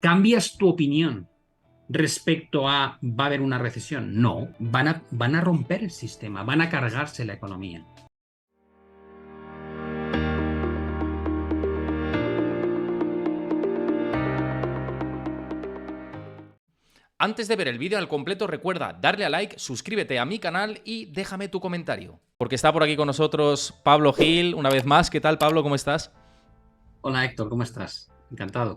¿Cambias tu opinión respecto a va a haber una recesión? No, van a romper el sistema, van a cargarse la economía. Antes de ver el vídeo al completo, recuerda darle a like, suscríbete a mi canal y déjame tu comentario. Porque está por aquí con nosotros Pablo Gil, una vez más. ¿Qué tal, Pablo? ¿Cómo estás? Hola Héctor, ¿cómo estás? Encantado.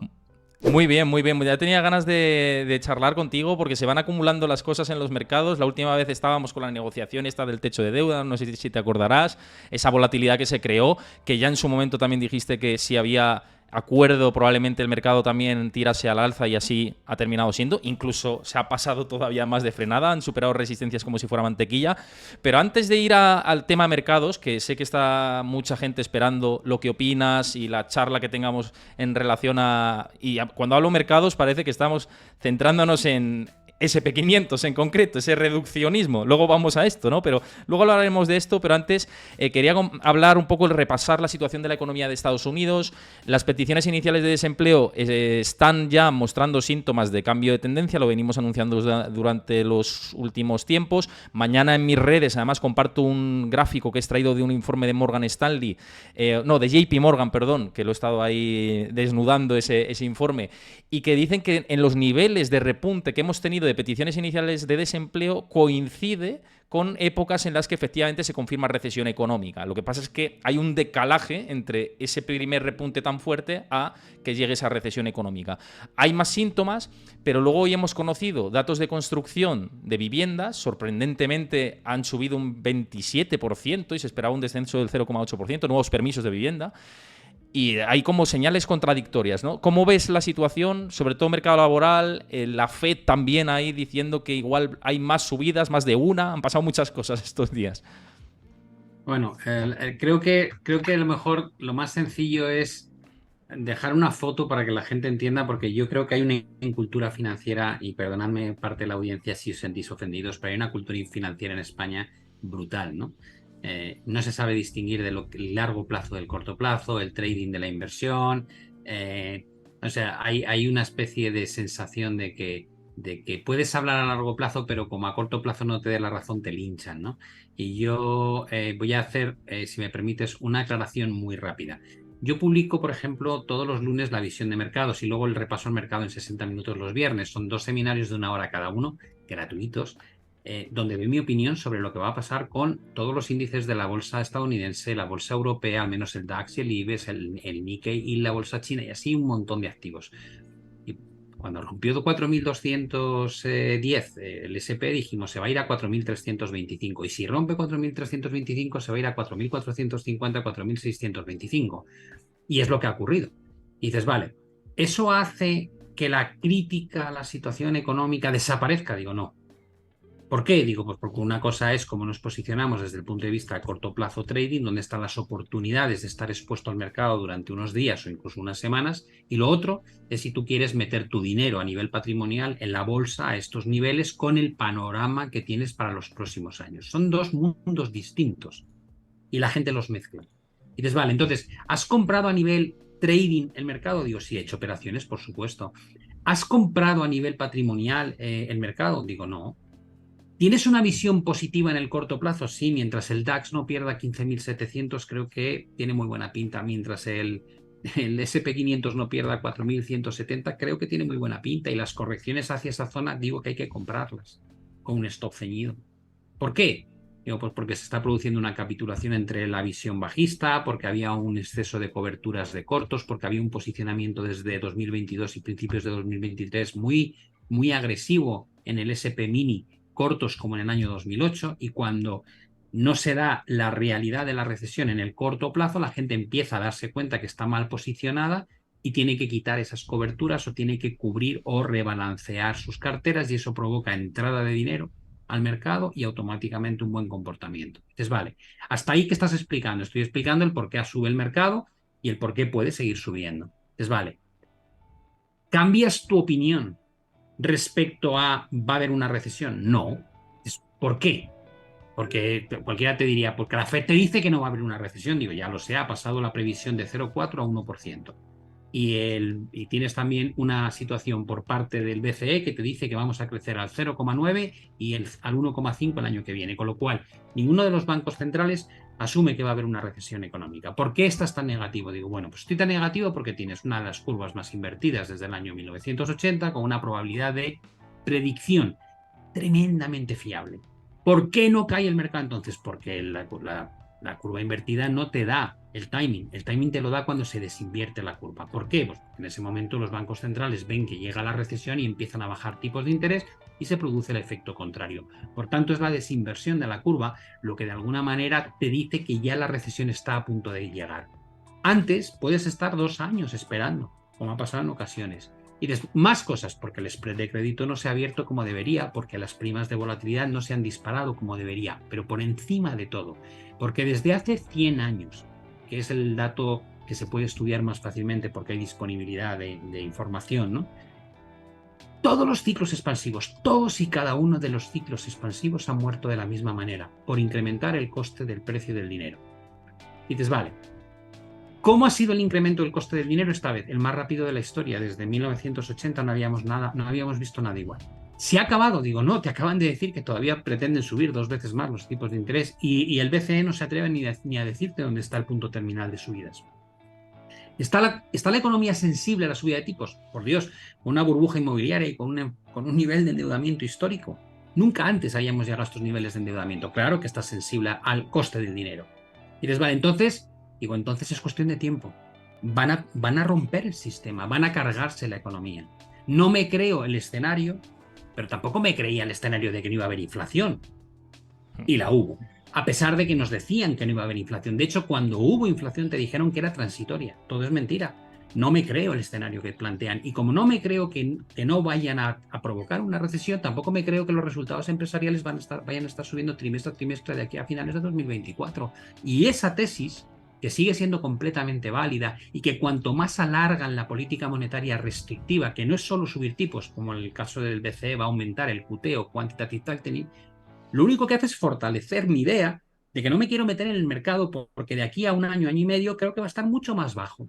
Muy bien, muy bien. Ya tenía ganas de charlar contigo porque se van acumulando las cosas en los mercados. La última vez estábamos con la negociación esta del techo de deuda, no sé si te acordarás, esa volatilidad que se creó, que ya en su momento también dijiste que si había acuerdo probablemente el mercado también tirase al alza y así ha terminado siendo. Incluso se ha pasado todavía más de frenada, han superado resistencias como si fuera mantequilla. Pero antes de ir al tema mercados, que sé que está mucha gente esperando lo que opinas y la charla que tengamos en relación a... Cuando hablo mercados parece que estamos centrándonos en SP500 en concreto, ese reduccionismo. Luego vamos a esto, ¿no? Pero luego hablaremos de esto, pero antes quería hablar un poco, repasar la situación de la economía de Estados Unidos. Las peticiones iniciales de desempleo están ya mostrando síntomas de cambio de tendencia, lo venimos anunciando durante los últimos tiempos. Mañana en mis redes, además, comparto un gráfico que he extraído de un informe de Morgan Stanley, de JP Morgan, perdón, que lo he estado ahí desnudando ese informe, y que dicen que en los niveles de repunte que hemos tenido de peticiones iniciales de desempleo coincide con épocas en las que efectivamente se confirma recesión económica. Lo que pasa es que hay un decalaje entre ese primer repunte tan fuerte a que llegue esa recesión económica. Hay más síntomas, pero luego hoy hemos conocido datos de construcción de viviendas, sorprendentemente han subido un 27% y se esperaba un descenso del 0,8%, nuevos permisos de vivienda. Y hay como señales contradictorias, ¿no? ¿Cómo ves la situación, sobre todo mercado laboral, la Fed también ahí diciendo que igual hay más subidas, más de una? Han pasado muchas cosas estos días. Bueno, creo que a lo mejor lo más sencillo es dejar una foto para que la gente entienda, porque yo creo que hay una incultura financiera, y perdonadme parte de la audiencia si os sentís ofendidos, pero hay una cultura financiera en España brutal, ¿no? No se sabe distinguir de el largo plazo del corto plazo, el trading de la inversión. eh, o sea, hay una especie de sensación de que puedes hablar a largo plazo, pero como a corto plazo no te dé la razón, te linchan, ¿no? Y yo voy a hacer, si me permites, una aclaración muy rápida. Yo publico, por ejemplo, todos los lunes la visión de mercados y luego el repaso al mercado en 60 minutos los viernes. Son dos seminarios de una hora cada uno, gratuitos, donde doy mi opinión sobre lo que va a pasar con todos los índices de la bolsa estadounidense, la bolsa europea, al menos el DAX y el IBEX, el Nikkei y la bolsa china, y así un montón de activos. Y cuando rompió 4.210 el SP, dijimos, se va a ir a 4.325. Y si rompe 4.325 se va a ir a 4.450, 4.625. Y es lo que ha ocurrido. Y dices, vale, ¿eso hace que la crítica a la situación económica desaparezca? Digo, no. ¿Por qué? Digo, pues porque una cosa es cómo nos posicionamos desde el punto de vista de corto plazo trading, donde están las oportunidades de estar expuesto al mercado durante unos días o incluso unas semanas, y lo otro es si tú quieres meter tu dinero a nivel patrimonial en la bolsa a estos niveles con el panorama que tienes para los próximos años. Son dos mundos distintos y la gente los mezcla. Y dices, vale, entonces, ¿has comprado a nivel trading el mercado? Digo, sí, he hecho operaciones, por supuesto. ¿Has comprado a nivel patrimonial el mercado? Digo, no. ¿Tienes una visión positiva en el corto plazo? Sí, mientras el DAX no pierda 15.700, creo que tiene muy buena pinta. Mientras el SP500 no pierda 4.170, creo que tiene muy buena pinta. Y las correcciones hacia esa zona, digo que hay que comprarlas con un stop ceñido. ¿Por qué? Digo, pues porque se está produciendo una capitulación entre la visión bajista, porque había un exceso de coberturas de cortos, porque había un posicionamiento desde 2022 y principios de 2023 muy, muy agresivo en el SP mini cortos como en el año 2008, y cuando no se da la realidad de la recesión en el corto plazo, la gente empieza a darse cuenta que está mal posicionada y tiene que quitar esas coberturas o tiene que cubrir o rebalancear sus carteras, y eso provoca entrada de dinero al mercado y automáticamente un buen comportamiento. Entonces, vale, hasta ahí que estás explicando. Estoy explicando el por qué sube el mercado y el por qué puede seguir subiendo. Entonces, vale, ¿cambias tu opinión respecto a va a haber una recesión? No. ¿Por qué? Porque cualquiera te diría, porque la FED te dice que no va a haber una recesión. Digo, ya lo sé, ha pasado la previsión de 0,4 a 1%. y tienes también una situación por parte del BCE que te dice que vamos a crecer al 0,9 y al 1,5 el año que viene, con lo cual ninguno de los bancos centrales asume que va a haber una recesión económica. ¿Por qué estás tan negativo? Digo, bueno, pues estoy tan negativo porque tienes una de las curvas más invertidas desde el año 1980 con una probabilidad de predicción tremendamente fiable. ¿Por qué no cae el mercado entonces? Porque la curva invertida no te da el timing. El timing te lo da cuando se desinvierte la curva. ¿Por qué? Pues en ese momento los bancos centrales ven que llega la recesión y empiezan a bajar tipos de interés y se produce el efecto contrario. Por tanto, es la desinversión de la curva lo que de alguna manera te dice que ya la recesión está a punto de llegar. Antes puedes estar 2 años esperando, como ha pasado en ocasiones. Y más cosas, porque el spread de crédito no se ha abierto como debería, porque las primas de volatilidad no se han disparado como debería, pero por encima de todo, porque desde hace 100 años, que es el dato que se puede estudiar más fácilmente porque hay disponibilidad de información, ¿no? Todos los ciclos expansivos, todos y cada uno de los ciclos expansivos han muerto de la misma manera, por incrementar el coste del precio del dinero. Y dices, vale, ¿cómo ha sido el incremento del coste del dinero esta vez? El más rápido de la historia. Desde 1980 no habíamos visto nada igual. ¿Se ha acabado? Digo, no, te acaban de decir que todavía pretenden subir 2 veces más los tipos de interés y el BCE no se atreve ni a decirte dónde está el punto terminal de subidas. ¿Está la economía sensible a la subida de tipos? Por Dios, una burbuja inmobiliaria y con un nivel de endeudamiento histórico. Nunca antes habíamos llegado a estos niveles de endeudamiento. Claro que está sensible al coste del dinero. Y dices, vale, entonces es cuestión de tiempo. Van a romper el sistema, van a cargarse la economía. No me creo el escenario, pero tampoco me creía el escenario de que no iba a haber inflación. Y la hubo. A pesar de que nos decían que no iba a haber inflación. De hecho, cuando hubo inflación te dijeron que era transitoria. Todo es mentira. No me creo el escenario que plantean. Y como no me creo que no vayan a provocar una recesión, tampoco me creo que los resultados empresariales vayan a estar subiendo trimestre a trimestre de aquí a finales de 2024. Y esa tesis, que sigue siendo completamente válida y que cuanto más alargan la política monetaria restrictiva, que no es solo subir tipos, como en el caso del BCE va a aumentar el QT o quantitative tightening, lo único que hace es fortalecer mi idea de que no me quiero meter en el mercado porque de aquí a un año, año y medio, creo que va a estar mucho más bajo.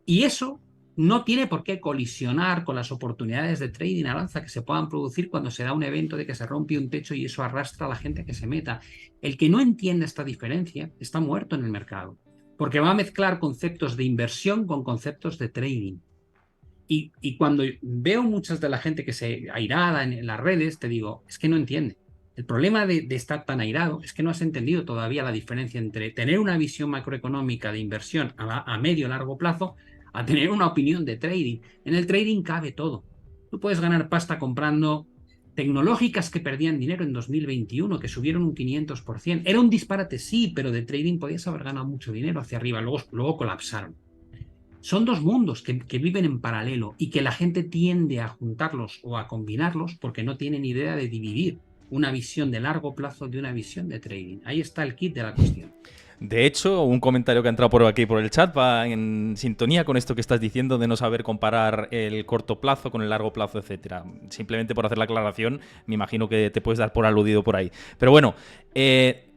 Y eso no tiene por qué colisionar con las oportunidades de trading al alza que se puedan producir cuando se da un evento de que se rompe un techo y eso arrastra a la gente que se meta. El que no entiende esta diferencia está muerto en el mercado, porque va a mezclar conceptos de inversión con conceptos de trading. Y cuando veo muchas de la gente que se airada en las redes, te digo, es que no entiende. El problema de estar tan airado es que no has entendido todavía la diferencia entre tener una visión macroeconómica de inversión a medio y largo plazo a tener una opinión de trading. En el trading cabe todo. Tú puedes ganar pasta comprando tecnológicas que perdían dinero en 2021, que subieron un 500%. Era un disparate, sí, pero de trading podías haber ganado mucho dinero hacia arriba. Luego colapsaron. Son dos mundos que viven en paralelo y que la gente tiende a juntarlos o a combinarlos porque no tienen idea de dividir una visión de largo plazo de una visión de trading. Ahí está el kit de la cuestión. De hecho, un comentario que ha entrado por aquí por el chat va en sintonía con esto que estás diciendo de no saber comparar el corto plazo con el largo plazo, etcétera. Simplemente por hacer la aclaración, me imagino que te puedes dar por aludido por ahí. Pero bueno,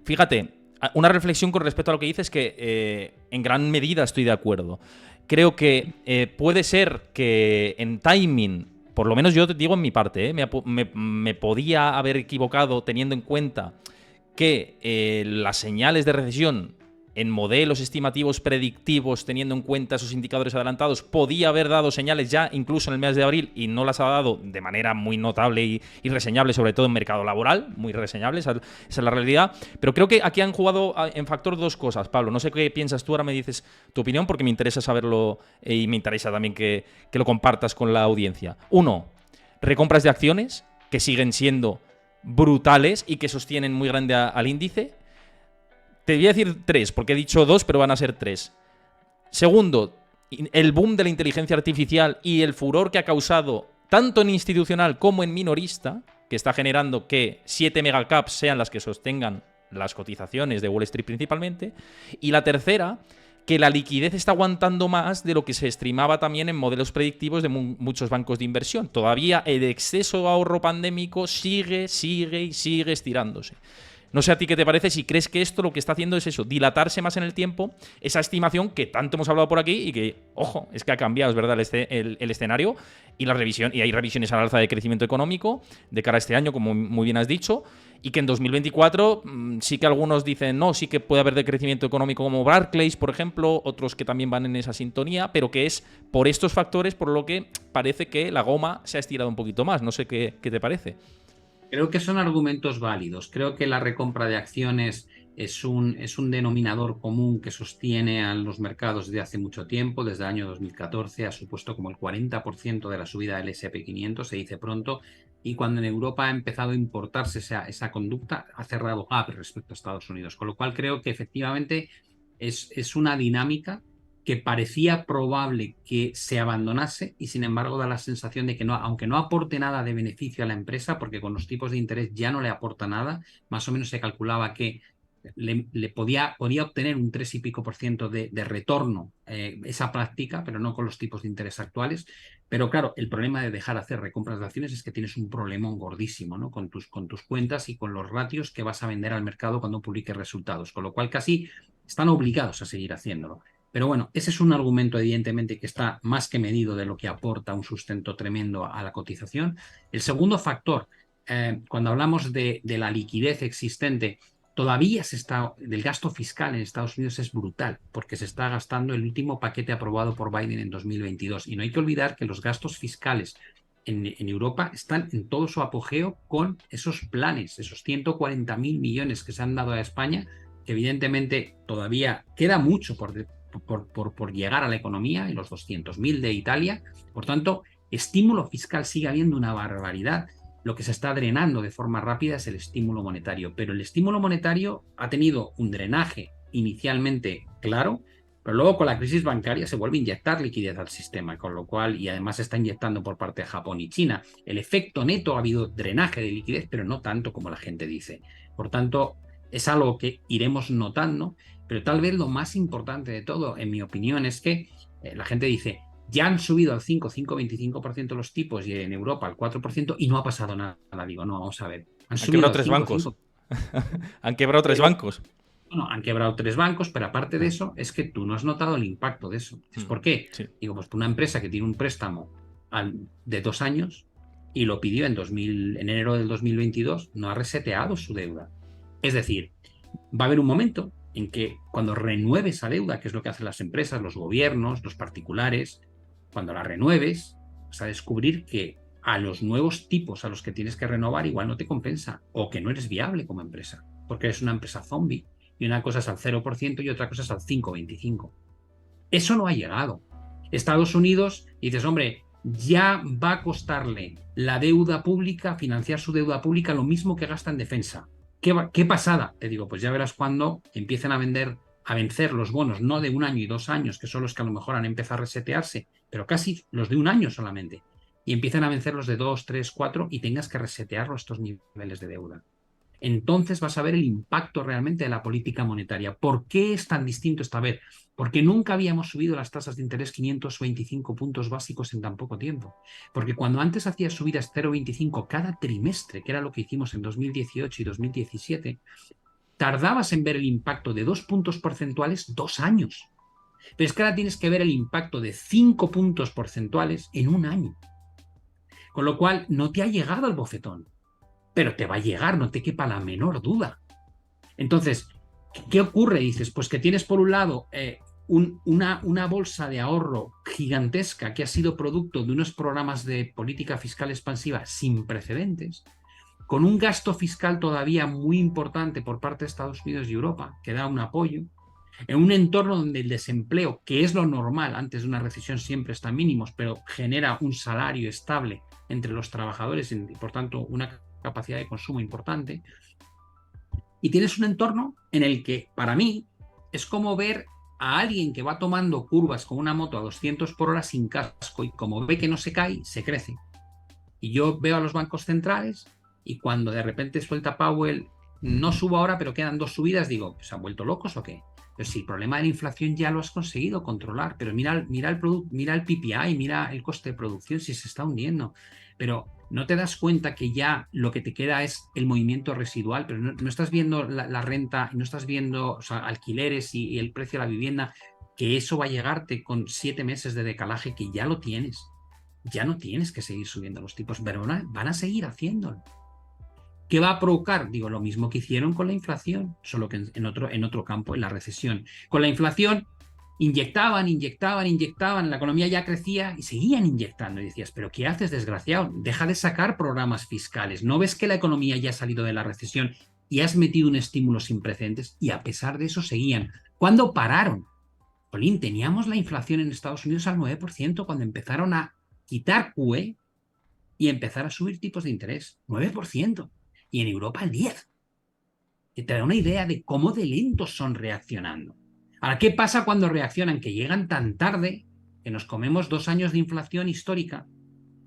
fíjate, una reflexión con respecto a lo que dices que en gran medida estoy de acuerdo. Creo que puede ser que en timing, por lo menos yo te digo en mi parte, me podía haber equivocado teniendo en cuenta que las señales de recesión en modelos estimativos predictivos, teniendo en cuenta esos indicadores adelantados, podía haber dado señales ya incluso en el mes de abril y no las ha dado de manera muy notable y reseñable, sobre todo en mercado laboral, muy reseñable, esa es la realidad. Pero creo que aquí han jugado en factor dos cosas, Pablo. No sé qué piensas tú, ahora me dices tu opinión porque me interesa saberlo y me interesa también que lo compartas con la audiencia. Uno, recompras de acciones que siguen siendo brutales y que sostienen muy grande al índice. Te voy a decir 3, porque he dicho 2, pero van a ser 3. Segundo, el boom de la inteligencia artificial y el furor que ha causado tanto en institucional como en minorista, que está generando que 7 megacaps sean las que sostengan las cotizaciones de Wall Street principalmente. Y la tercera, que la liquidez está aguantando más de lo que se estimaba también en modelos predictivos de muchos bancos de inversión. Todavía el exceso de ahorro pandémico sigue estirándose. No sé a ti qué te parece, si crees que esto lo que está haciendo es eso, dilatarse más en el tiempo, esa estimación que tanto hemos hablado por aquí y que, ojo, es que ha cambiado, es verdad, el escenario y la revisión, y hay revisiones al alza de crecimiento económico de cara a este año, como muy bien has dicho, y que en 2024 sí que algunos dicen, no, sí que puede haber decrecimiento económico como Barclays, por ejemplo, otros que también van en esa sintonía, pero que es por estos factores por lo que parece que la goma se ha estirado un poquito más. No sé qué te parece. Creo que son argumentos válidos. Creo que la recompra de acciones es un denominador común que sostiene a los mercados desde hace mucho tiempo. Desde el año 2014 ha supuesto como el 40% de la subida del S&P 500, se dice pronto, y cuando en Europa ha empezado a importarse esa conducta, ha cerrado gap respecto a Estados Unidos. Con lo cual creo que efectivamente es una dinámica que parecía probable que se abandonase y sin embargo da la sensación de que no, aunque no aporte nada de beneficio a la empresa, porque con los tipos de interés ya no le aporta nada, más o menos se calculaba que le podía obtener un 3 y pico por ciento de retorno esa práctica, pero no con los tipos de interés actuales. Pero claro, el problema de dejar hacer recompras de acciones es que tienes un problemón gordísimo, ¿no? Con tus cuentas y con los ratios que vas a vender al mercado cuando publiques resultados, con lo cual casi están obligados a seguir haciéndolo. Pero bueno, ese es un argumento evidentemente que está más que medido de lo que aporta un sustento tremendo a la cotización. El segundo factor, cuando hablamos de la liquidez existente, todavía del gasto fiscal en Estados Unidos es brutal, porque se está gastando el último paquete aprobado por Biden en 2022. Y no hay que olvidar que los gastos fiscales en Europa están en todo su apogeo con esos planes, esos 140.000 millones que se han dado a España, que evidentemente todavía queda mucho por llegar a la economía, y los 200.000 de Italia. Por tanto, estímulo fiscal sigue habiendo una barbaridad. Lo que se está drenando de forma rápida es el estímulo monetario, pero el estímulo monetario ha tenido un drenaje inicialmente claro, pero luego con la crisis bancaria se vuelve a inyectar liquidez al sistema, con lo cual, y además se está inyectando por parte de Japón y China. El efecto neto, ha habido drenaje de liquidez, pero no tanto como la gente dice. Por tanto, es algo que iremos notando, pero tal vez lo más importante de todo, en mi opinión, es que la gente dice, ya han subido al 5,25% los tipos y en Europa al 4% y no ha pasado nada. Digo, no, vamos a ver. Han quebrado tres bancos. Han quebrado tres bancos. Bueno, han quebrado tres bancos, pero aparte de eso, es que tú no has notado el impacto de eso. ¿Por qué? Sí. Digo, pues una empresa que tiene un préstamo de 2 años y lo pidió en enero del 2022, no ha reseteado su deuda. Es decir, va a haber un momento en que cuando renueves esa deuda, que es lo que hacen las empresas, los gobiernos, los particulares, cuando la renueves, vas a descubrir que a los nuevos tipos a los que tienes que renovar igual no te compensa, o que no eres viable como empresa, porque eres una empresa zombie y una cosa es al 0% y otra cosa es al 5,25%. Eso no ha llegado. Estados Unidos, dices, hombre, ya va a costarle la deuda pública, financiar su deuda pública, lo mismo que gasta en defensa. ¿Qué pasada? Te digo, pues ya verás cuando empiecen a vencer los bonos, no de 1 año y 2 años, que son los que a lo mejor han empezado a resetearse, pero casi los de 1 año solamente, y empiezan a vencer los de 2, 3, 4 y tengas que resetearlo estos niveles de deuda. Entonces vas a ver el impacto realmente de la política monetaria. ¿Por qué es tan distinto esta vez? Porque nunca habíamos subido las tasas de interés 525 puntos básicos en tan poco tiempo. Porque cuando antes hacías subidas 0,25 cada trimestre, que era lo que hicimos en 2018 y 2017, tardabas en ver el impacto de 2 puntos porcentuales 2 años. Pero es que ahora tienes que ver el impacto de 5 puntos porcentuales en 1 año. Con lo cual no te ha llegado el bofetón, pero te va a llegar, no te quepa la menor duda. Entonces, ¿qué ocurre? Dices, pues que tienes por un lado una bolsa de ahorro gigantesca que ha sido producto de unos programas de política fiscal expansiva sin precedentes, con un gasto fiscal todavía muy importante por parte de Estados Unidos y Europa, que da un apoyo, en un entorno donde el desempleo, que es lo normal, antes de una recesión siempre está en mínimos, pero genera un salario estable entre los trabajadores y por tanto una capacidad de consumo importante, y tienes un entorno en el que para mí es como ver a alguien que va tomando curvas con una moto a 200 por hora sin casco y como ve que no se cae, se crece. Y yo veo a los bancos centrales y cuando de repente suelta Powell, no subo ahora pero quedan 2 subidas, digo, ¿se han vuelto locos o qué? Pero si el problema de la inflación ya lo has conseguido controlar, pero mira el PPI, mira el coste de producción, si se está hundiendo. Pero no te das cuenta que ya lo que te queda es el movimiento residual, pero no estás viendo la renta, no estás viendo, o sea, alquileres y el precio de la vivienda, que eso va a llegarte con 7 meses de decalaje que ya lo tienes. Ya no tienes que seguir subiendo los tipos, pero van a seguir haciéndolo. ¿Qué va a provocar? Digo, lo mismo que hicieron con la inflación, solo que en otro campo, en la recesión. Con la inflación inyectaban, la economía ya crecía y seguían inyectando. Y decías, ¿pero qué haces, desgraciado? Deja de sacar programas fiscales. ¿No ves que la economía ya ha salido de la recesión y has metido un estímulo sin precedentes? Y a pesar de eso seguían. ¿Cuándo pararon? Jolín, teníamos la inflación en Estados Unidos al 9% cuando empezaron a quitar QE y empezar a subir tipos de interés. 9%. Y en Europa al 10%. Que te da una idea de cómo de lentos son reaccionando. Ahora, ¿qué pasa cuando reaccionan? Que llegan tan tarde que nos comemos 2 años de inflación histórica.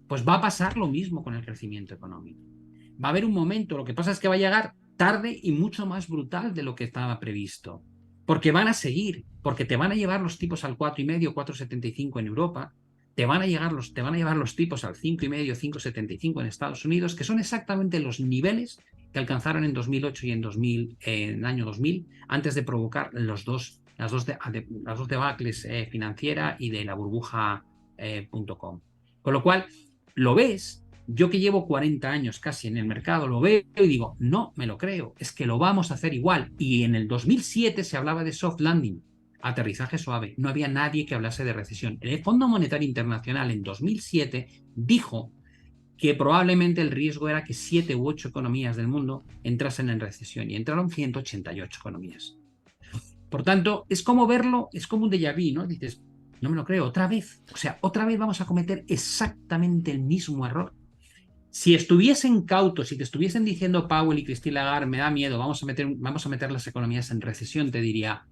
Pues va a pasar lo mismo con el crecimiento económico. Va a haber un momento, lo que pasa es que va a llegar tarde y mucho más brutal de lo que estaba previsto. Porque van a seguir, porque te van a llevar los tipos al 4,5, 4,75 en Europa, te van a llevar los tipos al 5,5, 5,75 en Estados Unidos, que son exactamente los niveles que alcanzaron en 2008 y en el año 2000, antes de provocar las dos debacles financiera y de la burbuja.com. Con lo cual, lo ves, yo que llevo 40 años casi en el mercado, lo veo y digo, no me lo creo, es que lo vamos a hacer igual. Y en el 2007 se hablaba de soft landing, aterrizaje suave, no había nadie que hablase de recesión. El Fondo Monetario Internacional en 2007 dijo que probablemente el riesgo era que 7 u 8 economías del mundo entrasen en recesión, y entraron 188 economías. Por tanto, es como verlo, es como un déjà vu, ¿no? Dices, no me lo creo, otra vez. O sea, otra vez vamos a cometer exactamente el mismo error. Si estuviesen cautos, si te estuviesen diciendo Powell y Christine Lagarde, me da miedo, vamos a meter las economías en recesión, te diría,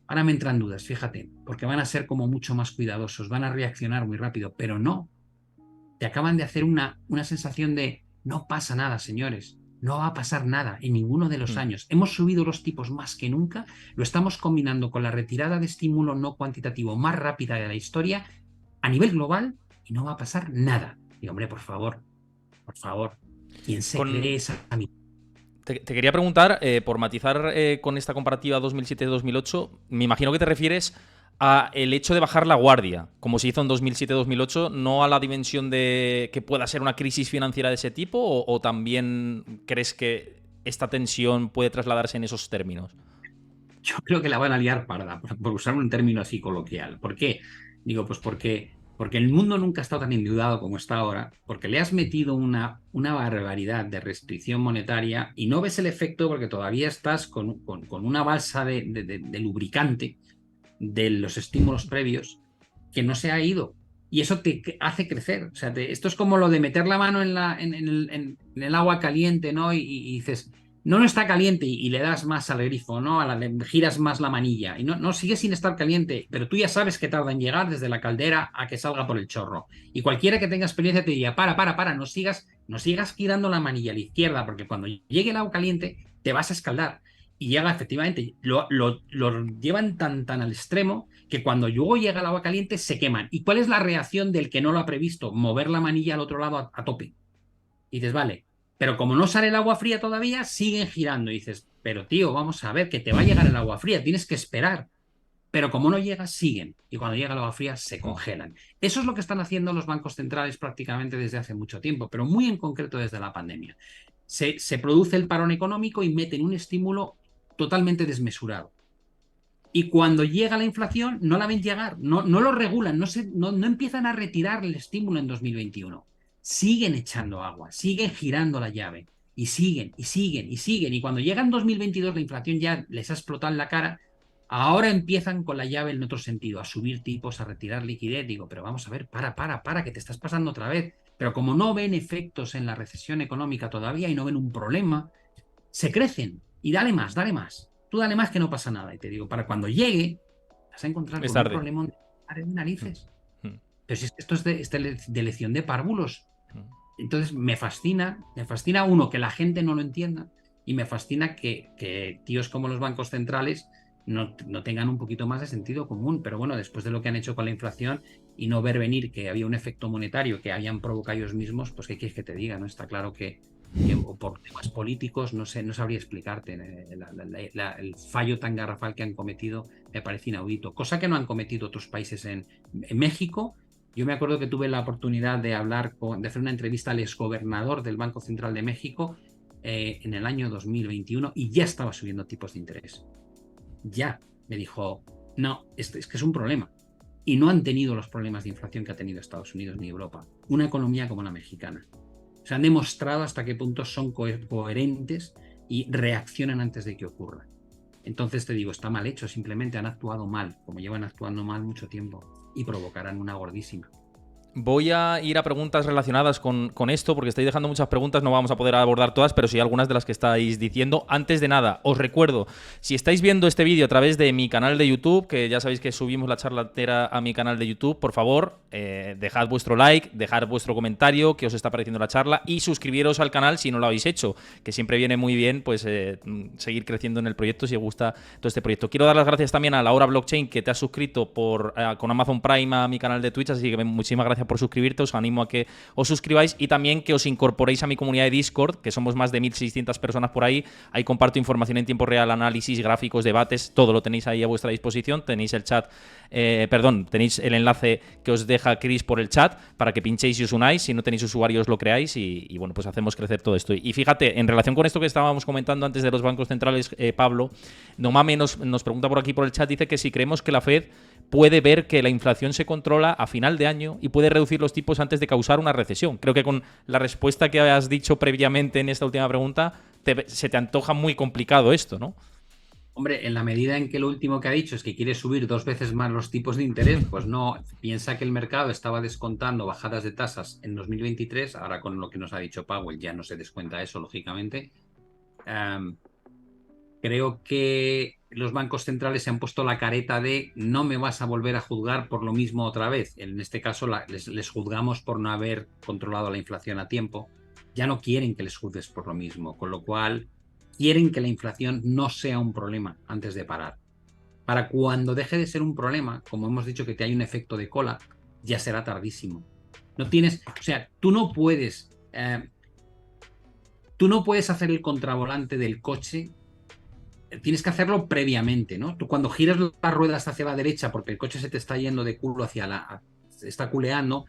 ahora me entran dudas, fíjate, porque van a ser como mucho más cuidadosos, van a reaccionar muy rápido, pero no. Te acaban de hacer una sensación de, no pasa nada, señores, no va a pasar nada en ninguno de los años. Hemos subido los tipos más que nunca, lo estamos combinando con la retirada de estímulo no cuantitativo más rápida de la historia a nivel global y no va a pasar nada. Y hombre, por favor, ¿quién se cree esa amiga? Te quería preguntar, por matizar con esta comparativa 2007-2008, me imagino que te refieres a el hecho de bajar la guardia, como se hizo en 2007-2008, no a la dimensión de que pueda ser una crisis financiera de ese tipo, o también crees que esta tensión puede trasladarse en esos términos. Yo creo que la van a liar parda, por usar un término así coloquial. ¿Por qué? Digo, pues porque el mundo nunca ha estado tan endeudado como está ahora, porque le has metido una barbaridad de restricción monetaria y no ves el efecto porque todavía estás con una balsa de lubricante de los estímulos previos que no se ha ido. Y eso te hace crecer. O sea, esto es como lo de meter la mano en el agua caliente, ¿no? Y dices, no está caliente, y le das más al grifo, ¿no? Le giras más la manilla y no sigue sin estar caliente, pero tú ya sabes que tarda en llegar desde la caldera a que salga por el chorro. Y cualquiera que tenga experiencia te diría, para, no sigas girando la manilla a la izquierda, porque cuando llegue el agua caliente te vas a escaldar. Y llega, efectivamente, lo llevan tan al extremo que cuando luego llega el agua caliente se queman. ¿Y cuál es la reacción del que no lo ha previsto? Mover la manilla al otro lado a tope. Y dices, vale, pero como no sale el agua fría todavía, siguen girando. Y dices, pero tío, vamos a ver, que te va a llegar el agua fría, tienes que esperar. Pero como no llega, siguen. Y cuando llega el agua fría, se congelan. Eso es lo que están haciendo los bancos centrales prácticamente desde hace mucho tiempo, pero muy en concreto desde la pandemia. Se produce el parón económico y meten un estímulo totalmente desmesurado. Y cuando llega la inflación, no la ven llegar, no lo regulan, no empiezan a retirar el estímulo en 2021. Siguen echando agua, siguen girando la llave, y siguen. Y cuando llega en 2022, la inflación ya les ha explotado en la cara. Ahora empiezan con la llave en otro sentido, a subir tipos, a retirar liquidez. Digo, pero vamos a ver, para, que te estás pasando otra vez. Pero como no ven efectos en la recesión económica todavía y no ven un problema, se crecen. Y dale más. Tú dale más, que no pasa nada. Y te digo, para cuando llegue, vas a encontrar con un problema de narices. Pero si esto es de lección de párvulos. Entonces me fascina, uno, que la gente no lo entienda, y me fascina que tíos como los bancos centrales no tengan un poquito más de sentido común. Pero bueno, después de lo que han hecho con la inflación y no ver venir que había un efecto monetario que habían provocado ellos mismos, pues ¿qué quieres que te diga? ¿No? Está claro que por temas políticos, no sé, no sabría explicarte. El fallo tan garrafal que han cometido me parece inaudito, cosa que no han cometido otros países en México. Yo me acuerdo que tuve la oportunidad de de hacer una entrevista al exgobernador del Banco Central de México en el año 2021 y ya estaba subiendo tipos de interés. Ya me dijo, no, es que es un problema. Y no han tenido los problemas de inflación que ha tenido Estados Unidos ni Europa. Una economía como la mexicana. Se han demostrado hasta qué punto son coherentes y reaccionan antes de que ocurra. Entonces te digo, está mal hecho, simplemente han actuado mal, como llevan actuando mal mucho tiempo, y provocarán una gordísima. Voy a ir a preguntas relacionadas con esto, porque estáis dejando muchas preguntas, no vamos a poder abordar todas, pero sí algunas de las que estáis diciendo. Antes de nada, os recuerdo, si estáis viendo este vídeo a través de mi canal de YouTube, que ya sabéis que subimos la charla entera a mi canal de YouTube, por favor, dejad vuestro like, dejad vuestro comentario, que os está pareciendo la charla, y suscribiros al canal si no lo habéis hecho, que siempre viene muy bien pues seguir creciendo en el proyecto si os gusta todo este proyecto. Quiero dar las gracias también a Laura Blockchain, que te has suscrito con Amazon Prime a mi canal de Twitch, así que muchísimas gracias por suscribirte, os animo a que os suscribáis y también que os incorporéis a mi comunidad de Discord, que somos más de 1.600 personas por ahí. Ahí comparto información en tiempo real, análisis, gráficos, debates, todo lo tenéis ahí a vuestra disposición. Tenéis el chat, tenéis el enlace que os deja Chris por el chat para que pinchéis y os unáis. Si no tenéis usuarios lo creáis y bueno, pues hacemos crecer todo esto. Y fíjate, en relación con esto que estábamos comentando antes de los bancos centrales, Pablo, Nomame nos pregunta por aquí por el chat, dice que si creemos que la Fed puede ver que la inflación se controla a final de año y puede reducir los tipos antes de causar una recesión. Creo que con la respuesta que has dicho previamente en esta última pregunta, se te antoja muy complicado esto, ¿no? Hombre, en la medida en que lo último que ha dicho es que quiere subir 2 veces más los tipos de interés, pues no, piensa que el mercado estaba descontando bajadas de tasas en 2023, ahora con lo que nos ha dicho Powell ya no se descuenta eso, lógicamente. Creo que los bancos centrales se han puesto la careta de no me vas a volver a juzgar por lo mismo otra vez. En este caso les juzgamos por no haber controlado la inflación a tiempo. Ya no quieren que les juzgues por lo mismo, con lo cual quieren que la inflación no sea un problema antes de parar. Para cuando deje de ser un problema, como hemos dicho que te hay un efecto de cola, ya será tardísimo. No tienes, o sea, tú no puedes hacer el contravolante del coche. Tienes que hacerlo previamente, ¿no? Tú cuando giras las ruedas hacia la derecha porque el coche se te está yendo de culo se está culeando,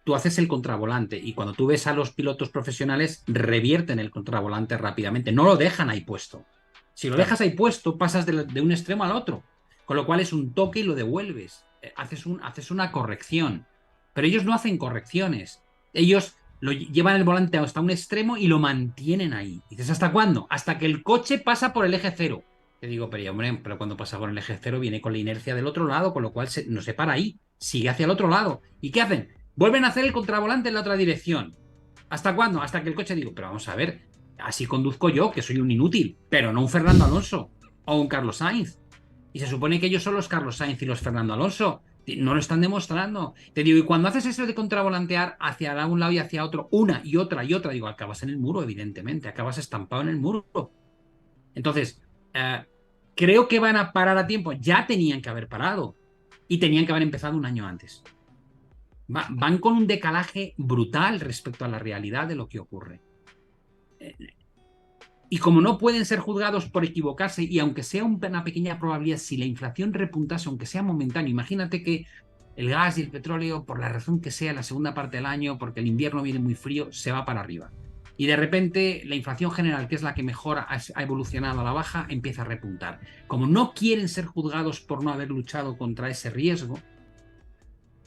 tú haces el contravolante y cuando tú ves a los pilotos profesionales revierten el contravolante rápidamente, no lo dejan ahí puesto. Si lo dejas ahí puesto, pasas de un extremo al otro, con lo cual es un toque y lo devuelves. Haces una corrección, pero ellos no hacen correcciones. Ellos llevan el volante hasta un extremo y lo mantienen ahí. Y dices, ¿hasta cuándo? Hasta que el coche pasa por el eje cero. Te digo, pero hombre, pero cuando pasa por el eje cero viene con la inercia del otro lado, con lo cual no se para ahí, sigue hacia el otro lado. ¿Y qué hacen? Vuelven a hacer el contravolante en la otra dirección. ¿Hasta cuándo? Hasta que el coche digo, pero vamos a ver, así conduzco yo, que soy un inútil, pero no un Fernando Alonso o un Carlos Sainz. Y se supone que ellos son los Carlos Sainz y los Fernando Alonso. No lo están demostrando. Te digo, y cuando haces eso de contravolantear hacia un lado y hacia otro, una y otra, digo, acabas en el muro, evidentemente, acabas estampado en el muro. Entonces, creo que van a parar a tiempo. Ya tenían que haber parado y tenían que haber empezado un año antes. Van con un decalaje brutal respecto a la realidad de lo que ocurre. Y como no pueden ser juzgados por equivocarse, y aunque sea una pequeña probabilidad, si la inflación repuntase, aunque sea momentáneo, imagínate que el gas y el petróleo, por la razón que sea, la segunda parte del año, porque el invierno viene muy frío, se va para arriba. Y de repente la inflación general, que es la que mejor ha evolucionado a la baja, empieza a repuntar. Como no quieren ser juzgados por no haber luchado contra ese riesgo,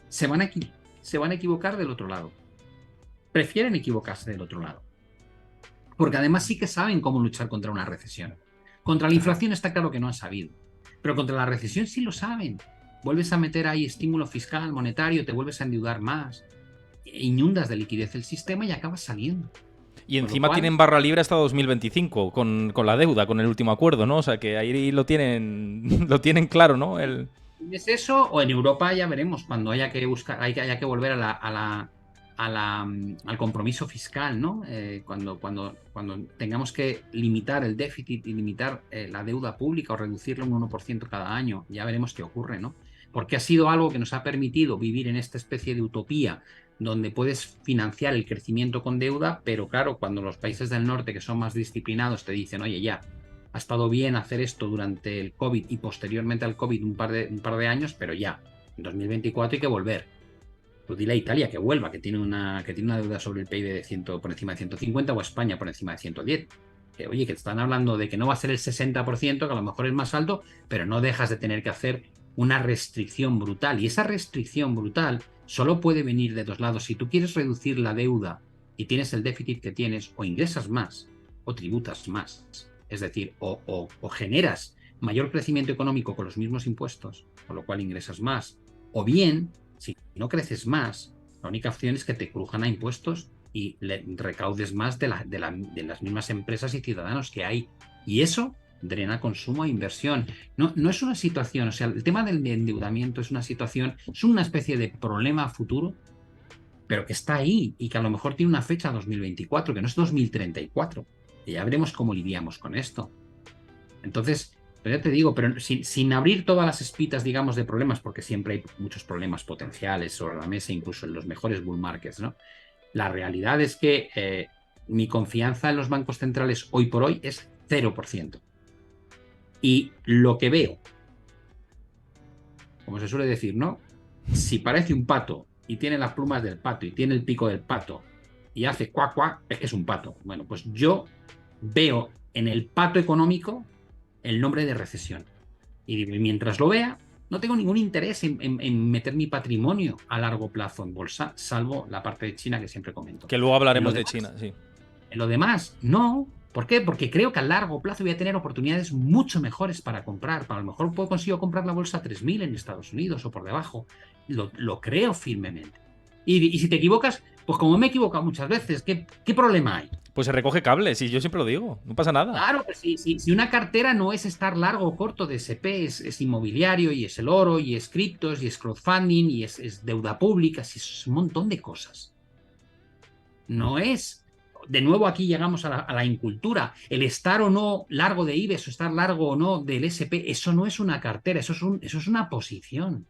se van a equivocar del otro lado. Prefieren equivocarse del otro lado. Porque además sí que saben cómo luchar contra una recesión. Contra la inflación está claro que no han sabido, pero contra la recesión sí lo saben. Vuelves a meter ahí estímulo fiscal, monetario, te vuelves a endeudar más, inundas de liquidez el sistema y acabas saliendo. Y encima tienen barra libre hasta 2025 con la deuda, con el último acuerdo, ¿no? O sea que ahí lo tienen claro, ¿no? ¿Es eso? O en Europa ya veremos, cuando haya que buscar, haya que volver a al compromiso fiscal, ¿no? Cuando tengamos que limitar el déficit y limitar la deuda pública o reducirlo un 1% cada año, ya veremos qué ocurre, ¿no? Porque ha sido algo que nos ha permitido vivir en esta especie de utopía donde puedes financiar el crecimiento con deuda, pero claro, cuando los países del norte que son más disciplinados te dicen, oye, ya, ha estado bien hacer esto durante el COVID y posteriormente al COVID un par de años, pero ya, en 2024 hay que volver. Tú dile a Italia que vuelva, que tiene una deuda sobre el PIB de 100, por encima de 150, o a España por encima de 110. Que, oye, que están hablando de que no va a ser el 60%, que a lo mejor es más alto, pero no dejas de tener que hacer una restricción brutal. Y esa restricción brutal solo puede venir de dos lados. Si tú quieres reducir la deuda y tienes el déficit que tienes, o ingresas más o tributas más. Es decir, o generas mayor crecimiento económico con los mismos impuestos, con lo cual ingresas más, o bien, si no creces más, la única opción es que te crujan a impuestos y recaudes más de las mismas empresas y ciudadanos que hay. Y eso drena consumo e inversión. No es una situación, o sea, el tema del endeudamiento es una situación, es una especie de problema futuro, pero que está ahí y que a lo mejor tiene una fecha 2024, que no es 2034. Y ya veremos cómo lidiamos con esto. Entonces, pero ya te digo, pero sin abrir todas las espitas, digamos, de problemas, porque siempre hay muchos problemas potenciales sobre la mesa, incluso en los mejores bull markets, ¿no? La realidad es que mi confianza en los bancos centrales hoy por hoy es 0%. Y lo que veo, como se suele decir, ¿no? Si parece un pato y tiene las plumas del pato y tiene el pico del pato y hace cuac, cuac, es que es un pato. Bueno, pues yo veo en el pato económico el nombre de recesión. Y mientras lo vea, no tengo ningún interés en meter mi patrimonio a largo plazo en bolsa, salvo la parte de China que siempre comento. Que luego hablaremos de China, sí. En lo demás, no. ¿Por qué? Porque creo que a largo plazo voy a tener oportunidades mucho mejores para comprar. A lo mejor consigo comprar la bolsa a 3.000 en Estados Unidos o por debajo. Lo creo firmemente. Y si te equivocas, pues como me he equivocado muchas veces, ¿qué problema hay? Pues se recoge cables, y yo siempre lo digo, no pasa nada. Claro, pues si una cartera no es estar largo o corto de SP, es inmobiliario, y es el oro, y es criptos, y es crowdfunding, y es deuda pública, es un montón de cosas. No es, de nuevo aquí llegamos a la incultura, el estar o no largo de IBEX o estar largo o no del SP, eso no es una cartera, eso es una posición.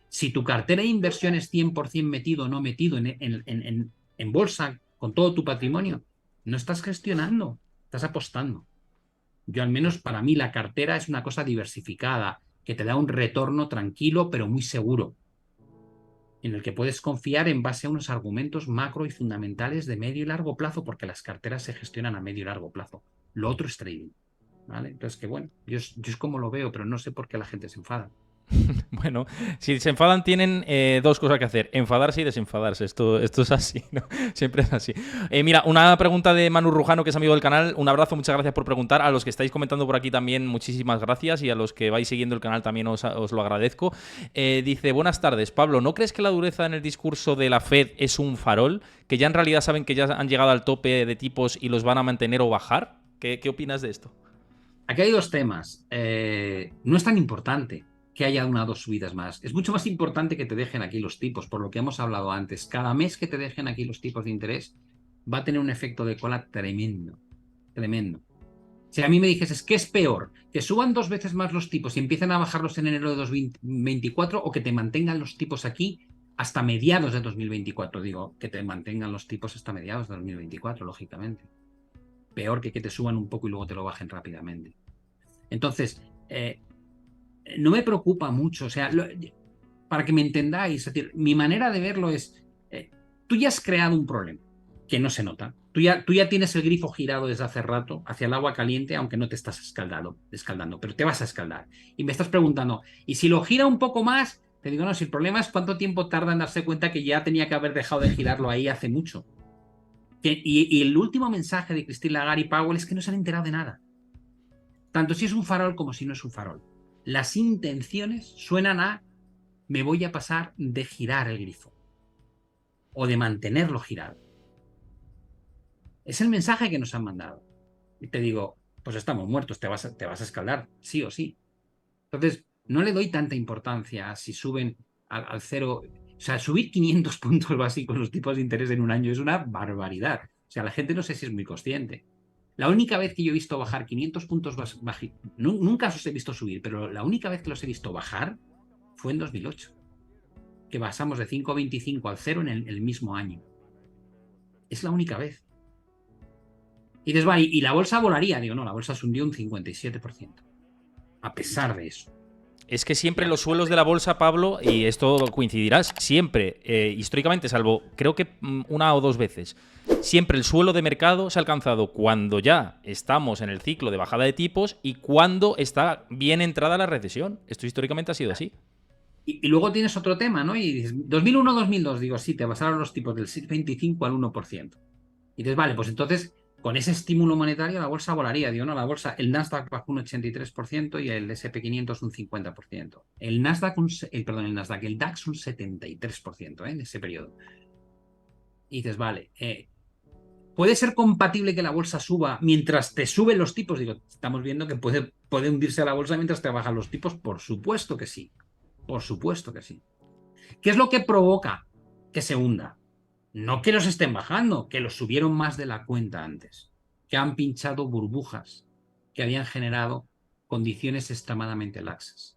Si tu cartera de inversión es 100% metido o no metido en bolsa con todo tu patrimonio, no estás gestionando, estás apostando. Yo al menos para mí la cartera es una cosa diversificada, que te da un retorno tranquilo pero muy seguro, en el que puedes confiar en base a unos argumentos macro y fundamentales de medio y largo plazo, porque las carteras se gestionan a medio y largo plazo. Lo otro es trading. ¿Vale? Entonces, que bueno, yo es como lo veo, pero no sé por qué la gente se enfada. Bueno, si se enfadan tienen dos cosas que hacer, enfadarse y desenfadarse. Esto es así, ¿no? Siempre es así. Mira, una pregunta de Manu Rujano, que es amigo del canal. Un abrazo, muchas gracias por preguntar. A los que estáis comentando por aquí también, muchísimas gracias. Y a los que vais siguiendo el canal también os lo agradezco. Dice, buenas tardes, Pablo, ¿no crees que la dureza en el discurso de la Fed es un farol? ¿Que ya en realidad saben que ya han llegado al tope de tipos y los van a mantener o bajar? ¿Qué opinas de esto? Aquí hay dos temas. No es tan importante que haya una o dos subidas más. Es mucho más importante que te dejen aquí los tipos, por lo que hemos hablado antes. Cada mes que te dejen aquí los tipos de interés va a tener un efecto de cola tremendo, tremendo. Si a mí me dijeses, ¿qué es peor? ¿Que suban 2 veces más los tipos y empiecen a bajarlos en enero de 2024 o que te mantengan los tipos aquí hasta mediados de 2024? Digo, que te mantengan los tipos hasta mediados de 2024, lógicamente. Peor que te suban un poco y luego te lo bajen rápidamente. Entonces, no me preocupa mucho, o sea, para que me entendáis, es decir, mi manera de verlo es, tú ya has creado un problema que no se nota. Tú ya tienes el grifo girado desde hace rato hacia el agua caliente, aunque no te estás escaldando, pero te vas a escaldar. Y me estás preguntando, ¿y si lo gira un poco más? Te digo, no, si el problema es cuánto tiempo tarda en darse cuenta que ya tenía que haber dejado de girarlo ahí hace mucho. Y el último mensaje de Christine Lagarde y Powell es que no se han enterado de nada. Tanto si es un farol como si no es un farol. Las intenciones suenan a me voy a pasar de girar el grifo o de mantenerlo girado. Es el mensaje que nos han mandado. Y te digo, pues estamos muertos, te vas a escaldar, sí o sí. Entonces, no le doy tanta importancia a si suben al cero. O sea, subir 500 puntos básicos los tipos de interés en un año es una barbaridad. O sea, la gente no sé si es muy consciente. La única vez que yo he visto bajar 500 puntos nunca los he visto subir, pero la única vez que los he visto bajar fue en 2008, que pasamos de 5,25 al 0 en el mismo año. Es la única vez. Y dices, va, y la bolsa volaría. Digo, no, la bolsa se hundió un 57%. A pesar de eso. Es que siempre los suelos de la bolsa, Pablo, y esto coincidirás, siempre, históricamente, salvo creo que una o dos veces, siempre el suelo de mercado se ha alcanzado cuando ya estamos en el ciclo de bajada de tipos y cuando está bien entrada la recesión. Esto históricamente ha sido así. Y luego tienes otro tema, ¿no? Y dices, 2001-2002, digo, sí, te pasaron los tipos del 25 al 1%. Y dices, vale, pues entonces, con ese estímulo monetario, la bolsa volaría. Digo, no, la bolsa, el Nasdaq bajó un 83% y el SP500 un 50%. El Nasdaq, el DAX un 73%, en ese periodo. Y dices, vale, ¿puede ser compatible que la bolsa suba mientras te suben los tipos? Digo, estamos viendo que puede hundirse la bolsa mientras te bajan los tipos. Por supuesto que sí. Por supuesto que sí. ¿Qué es lo que provoca que se hunda? No que los estén bajando, que los subieron más de la cuenta antes, que han pinchado burbujas que habían generado condiciones extremadamente laxas.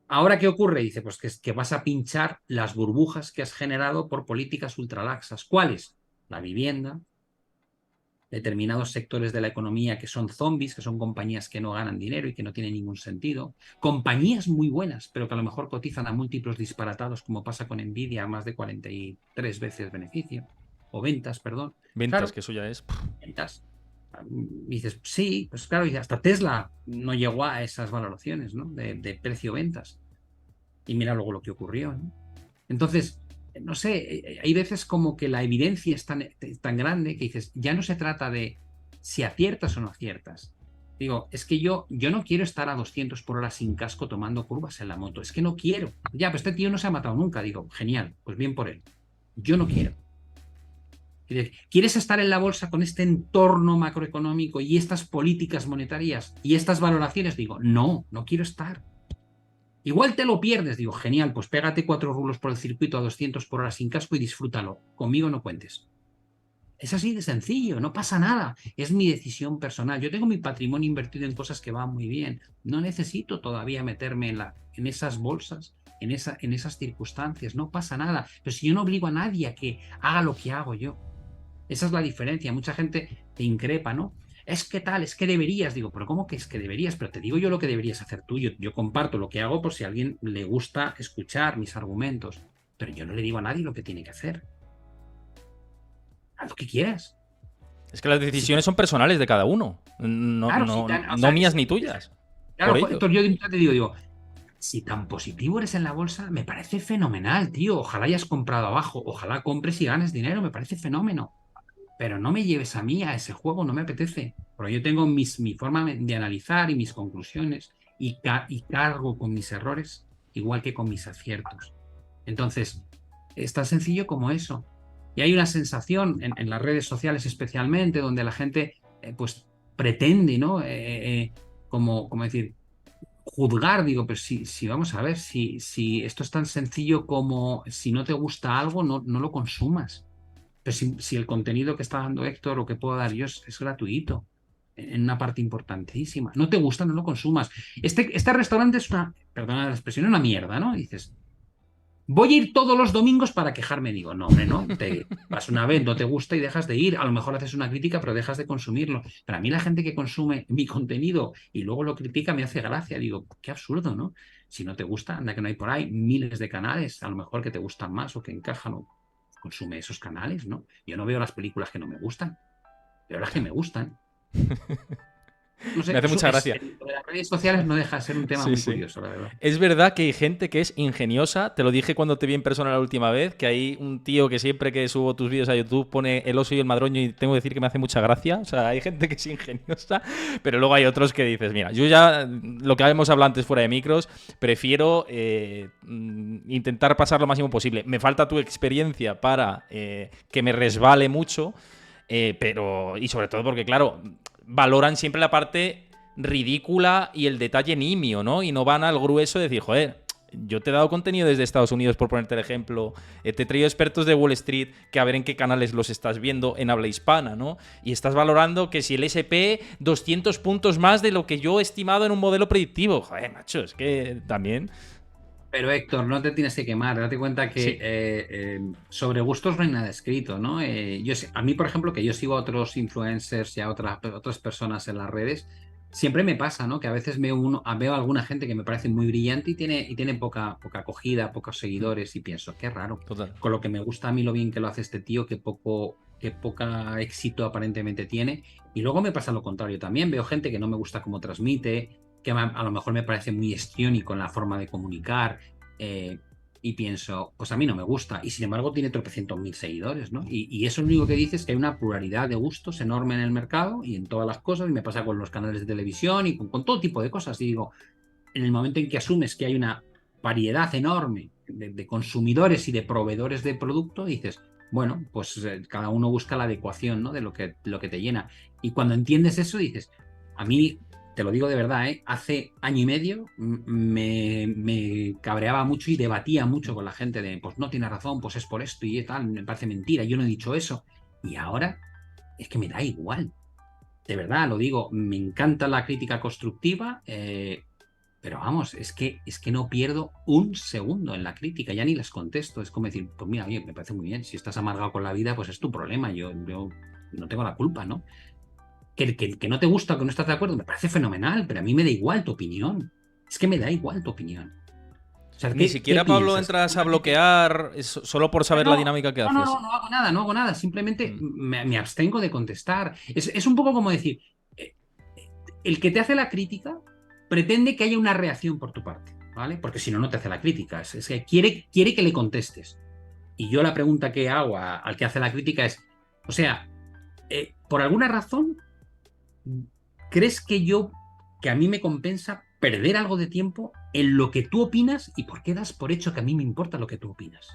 ¿Ahora qué ocurre? Dice, pues que vas a pinchar las burbujas que has generado por políticas ultralaxas. ¿Cuáles? La vivienda, determinados sectores de la economía que son zombies, que son compañías que no ganan dinero y que no tienen ningún sentido, compañías muy buenas, pero que a lo mejor cotizan a múltiplos disparatados, como pasa con Nvidia, a más de 43 veces beneficio, o ventas, perdón. Ventas, Claro, que eso ya es... ventas. Y dices, sí, pues claro, y hasta Tesla no llegó a esas valoraciones, ¿no? de precio-ventas. Y mira luego lo que ocurrió, ¿no? Entonces, no sé, hay veces como que la evidencia es tan grande que dices, ya no se trata de si aciertas o no aciertas. Digo, es que yo no quiero estar a 200 por hora sin casco tomando curvas en la moto. Es que no quiero. Ya, pero este tío no se ha matado nunca. Digo, genial, pues bien por él. Yo no quiero. ¿Quieres estar en la bolsa con este entorno macroeconómico y estas políticas monetarias y estas valoraciones? Digo, no, no quiero estar. Igual te lo pierdes, digo, genial, pues pégate 4 rulos por el circuito a 200 por hora sin casco y disfrútalo. Conmigo no cuentes. Es así de sencillo, no pasa nada. Es mi decisión personal. Yo tengo mi patrimonio invertido en cosas que van muy bien. No necesito todavía meterme en esas bolsas, en esas circunstancias. No pasa nada. Pero si yo no obligo a nadie a que haga lo que hago yo. Esa es la diferencia. Mucha gente te increpa, ¿no? Es que tal, es que deberías. Digo, pero ¿cómo que es que deberías? Pero te digo yo lo que deberías hacer tú. Yo comparto lo que hago por si a alguien le gusta escuchar mis argumentos. Pero yo no le digo a nadie lo que tiene que hacer. Haz lo que quieras. Es que las decisiones son personales de cada uno. No, Claro, no mías ni tuyas. Claro, Héctor, yo te digo, si tan positivo eres en la bolsa, me parece fenomenal, tío. Ojalá hayas comprado abajo, ojalá compres y ganes dinero, me parece fenómeno. Pero no me lleves a mí a ese juego, no me apetece. Porque yo tengo mi forma de analizar y mis conclusiones y cargo con mis errores igual que con mis aciertos. Entonces, es tan sencillo como eso. Y hay una sensación en las redes sociales especialmente donde la gente pues pretende, ¿no? Como decir, juzgar, digo, pero si vamos a ver, si esto es tan sencillo como si no te gusta algo, no lo consumas. Pero si el contenido que está dando Héctor o que puedo dar yo es gratuito, en una parte importantísima. No te gusta, no lo consumas. Este restaurante es perdona la expresión, una mierda, ¿no? Y dices, voy a ir todos los domingos para quejarme. Digo, no, hombre, no. Te vas una vez, no te gusta y dejas de ir. A lo mejor haces una crítica, pero dejas de consumirlo. Para mí la gente que consume mi contenido y luego lo critica me hace gracia. Digo, qué absurdo, ¿no? Si no te gusta, anda que no hay por ahí miles de canales, a lo mejor que te gustan más o que encajan o consume esos canales, ¿no? Yo no veo las películas que no me gustan, veo las que me gustan. No sé, Me hace mucha gracia. Lo de las redes sociales no deja de ser un tema muy curioso, la verdad. Es verdad que hay gente que es ingeniosa. Te lo dije cuando te vi en persona la última vez, que hay un tío que siempre que subo tus vídeos a YouTube pone el oso y el madroño y tengo que decir que me hace mucha gracia. O sea, hay gente que es ingeniosa, pero luego hay otros que dices, mira, yo ya, lo que hemos hablado antes fuera de micros, prefiero intentar pasar lo máximo posible. Me falta tu experiencia para que me resbale mucho, pero, y sobre todo porque, claro, valoran siempre la parte ridícula y el detalle nimio, ¿no? Y no van al grueso de decir, joder, yo te he dado contenido desde Estados Unidos, por ponerte el ejemplo. Te he traído expertos de Wall Street que a ver en qué canales los estás viendo en habla hispana, ¿no? Y estás valorando que si el S&P 200 puntos más de lo que yo he estimado en un modelo predictivo. Joder, macho, es que también... Pero Héctor, no te tienes que quemar. Date cuenta que Sí, sobre gustos no hay nada escrito, ¿no? A mí, por ejemplo, que yo sigo a otros influencers y a otras personas en las redes, siempre me pasa, ¿no? Que a veces veo a alguna gente que me parece muy brillante y tiene poca acogida, pocos seguidores y pienso, qué raro. total. Con lo que me gusta a mí lo bien que lo hace este tío, que poca éxito aparentemente tiene. Y luego me pasa lo contrario también. Veo gente que no me gusta cómo transmite, que a lo mejor me parece muy histriónico en la forma de comunicar, eh, y pienso, pues a mí no me gusta, y sin embargo tiene tropecientos mil seguidores, ¿no? Y eso lo único que dice es que hay una pluralidad de gustos enorme en el mercado y en todas las cosas, y me pasa con los canales de televisión y con todo tipo de cosas, y digo, en el momento en que asumes que hay una variedad enorme de consumidores y de proveedores de producto, dices, bueno, pues cada uno busca la adecuación, ¿no? De lo que te llena. Y cuando entiendes eso, dices, a mí, te lo digo de verdad, hace año y medio me cabreaba mucho y debatía mucho con la gente de, pues no tiene razón, pues es por esto y tal, me parece mentira, yo no he dicho eso. Y ahora es que me da igual. De verdad, lo digo, me encanta la crítica constructiva, pero vamos, es que no pierdo un segundo en la crítica, ya ni las contesto. Es como decir, pues mira, oye, me parece muy bien, si estás amargado con la vida, pues es tu problema, yo no tengo la culpa, ¿no? Que no te gusta o que no estás de acuerdo, me parece fenomenal, pero a mí me da igual tu opinión. Es que me da igual tu opinión. O sea, Ni ¿qué siquiera, Pablo, piensas? entras a bloquear solo por saber la No, dinámica que no, no, haces. no, no hago nada, no hago nada, simplemente Mm. me abstengo de contestar. Es un poco como decir, eh, el que te hace la crítica pretende que haya una reacción por tu parte, ¿vale? Porque si no, no te hace la crítica. Es que quiere que le contestes. Y yo la pregunta que hago al que hace la crítica es, o sea, por alguna razón, ¿crees que a mí me compensa perder algo de tiempo en lo que tú opinas y por qué das por hecho que a mí me importa lo que tú opinas?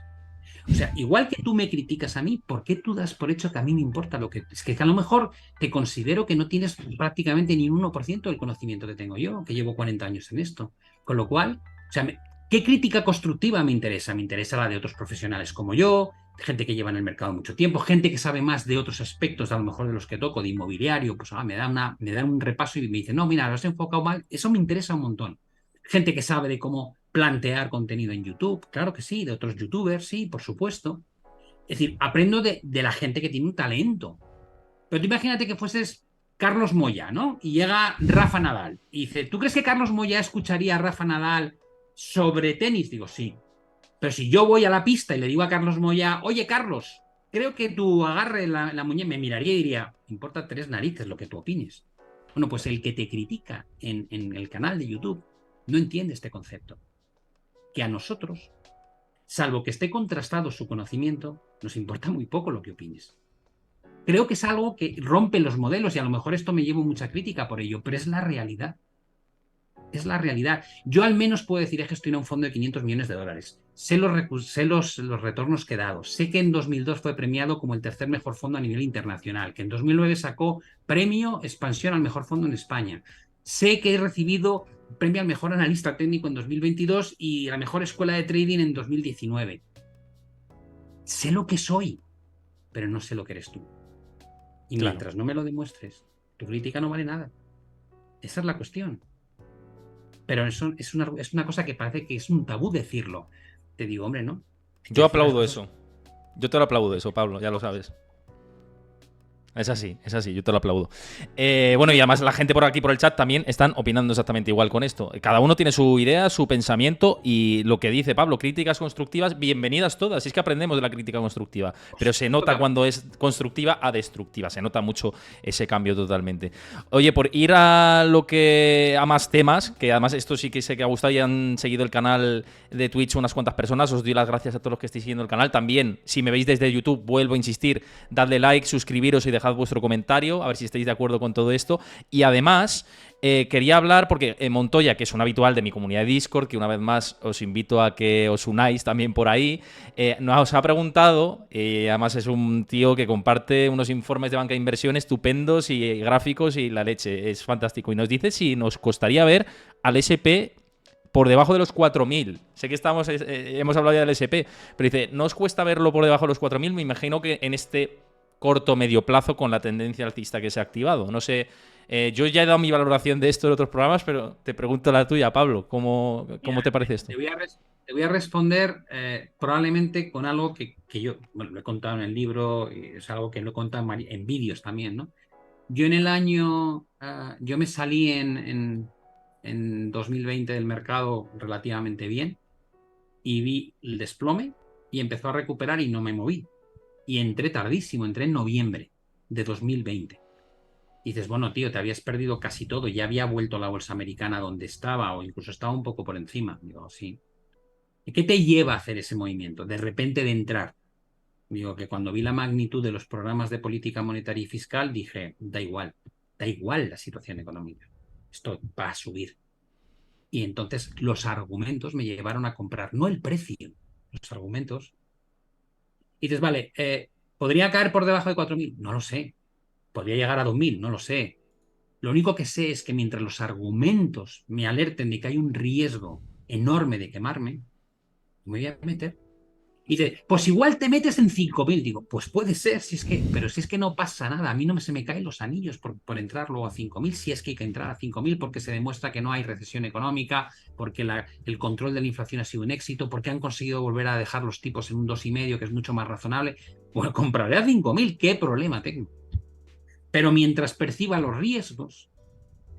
O sea, igual que tú me criticas a mí, ¿por qué tú das por hecho que a mí me importa lo que... Es que a lo mejor te considero que no tienes prácticamente ni un 1% del conocimiento que tengo yo, que llevo 40 años en esto. Con lo cual, o sea, ¿qué crítica constructiva me interesa? Me interesa la de otros profesionales como yo, gente que lleva en el mercado mucho tiempo, gente que sabe más de otros aspectos, a lo mejor de los que toco, de inmobiliario, pues me da un repaso y me dice, no, mira, lo has enfocado mal. Eso me interesa un montón. Gente que sabe de cómo plantear contenido en YouTube, claro que sí, de otros youtubers, sí, por supuesto. Es decir, aprendo de la gente que tiene un talento. Pero tú imagínate que fueses Carlos Moya, ¿no? Y llega Rafa Nadal y dice, ¿tú crees que Carlos Moya escucharía a Rafa Nadal sobre tenis? Digo, sí. Pero si yo voy a la pista y le digo a Carlos Moya, oye, Carlos, creo que tu agarre la muñeca, me miraría y diría, importa tres narices lo que tú opines. Bueno, pues el que te critica en el canal de YouTube no entiende este concepto. Que a nosotros, salvo que esté contrastado su conocimiento, nos importa muy poco lo que opines. Creo que es algo que rompe los modelos y a lo mejor esto me llevo mucha crítica por ello, pero es la realidad. Es la realidad. Yo al menos puedo decir que estoy en un fondo de 500 millones de dólares. Sé los retornos que he dado. Sé que en 2002 fue premiado como el tercer mejor fondo a nivel internacional, que en 2009 sacó premio expansión al mejor fondo en España. Sé que he recibido premio al mejor analista técnico en 2022 y la mejor escuela de trading en 2019. Sé lo que soy, pero no sé lo que eres tú. Y Claro. mientras no me lo demuestres, tu crítica no vale nada. Esa es la cuestión. Pero eso es una cosa que parece que es un tabú decirlo. Te digo, hombre, ¿no? Hay que Yo decir las aplaudo cosas. eso. Yo te lo aplaudo eso, Pablo, ya lo sabes. Es así, yo te lo aplaudo. Bueno, y además la gente por aquí, por el chat, también están opinando exactamente igual con esto. Cada uno tiene su idea, su pensamiento y lo que dice Pablo, críticas constructivas, bienvenidas todas. Es que aprendemos de la crítica constructiva, pero se nota Total. cuando es constructiva a destructiva. Se nota mucho ese cambio totalmente. Oye, por ir a más temas, que además esto sí que sé que ha gustado y han seguido el canal de Twitch unas cuantas personas. Os doy las gracias a todos los que estéis siguiendo el canal. También, si me veis desde YouTube, vuelvo a insistir, dadle like, suscribiros y dejad vuestro comentario, a ver si estáis de acuerdo con todo esto. Y además, quería hablar, porque Montoya, que es un habitual de mi comunidad de Discord, que una vez más os invito a que os unáis también por ahí, nos ha preguntado, además es un tío que comparte unos informes de banca de inversión estupendos y gráficos y la leche, es fantástico. Y nos dice si nos costaría ver al SP por debajo de los 4.000. Sé que hemos hablado ya del S&P, pero dice, ¿no os cuesta verlo por debajo de los 4.000? Me imagino que en este corto medio plazo con la tendencia alcista que se ha activado. No sé, yo ya he dado mi valoración de esto en otros programas, pero te pregunto la tuya, Pablo. ¿Cómo Mira, te parece esto? te voy a responder probablemente con algo que yo, bueno, lo he contado en el libro, y es algo que lo he contado en vídeos también, ¿no? Yo en el año, yo me salí en 2020 del mercado relativamente bien y vi el desplome y empezó a recuperar y no me moví. Y entré tardísimo, entré en noviembre de 2020. Y dices, bueno, tío, te habías perdido casi todo, ya había vuelto la bolsa americana donde estaba o incluso estaba un poco por encima. Digo, sí. ¿Y qué te lleva a hacer ese movimiento? De repente de entrar. Digo que cuando vi la magnitud de los programas de política monetaria y fiscal, dije, da igual la situación económica. Esto va a subir. Y entonces los argumentos me llevaron a comprar, no el precio, los argumentos. Y dices, vale, ¿podría caer por debajo de 4.000? No lo sé. ¿Podría llegar a 2.000? No lo sé. Lo único que sé es que mientras los argumentos me alerten de que hay un riesgo enorme de quemarme, me voy a meter. Y dice, pues igual te metes en 5.000. Digo, pues puede ser, pero si es que no pasa nada. A mí no se me caen los anillos por entrar luego a 5.000, si es que hay que entrar a 5.000 porque se demuestra que no hay recesión económica, porque el control de la inflación ha sido un éxito, porque han conseguido volver a dejar los tipos en un 2,5, que es mucho más razonable. Pues compraré a 5.000, ¿qué problema tengo? Pero mientras perciba los riesgos,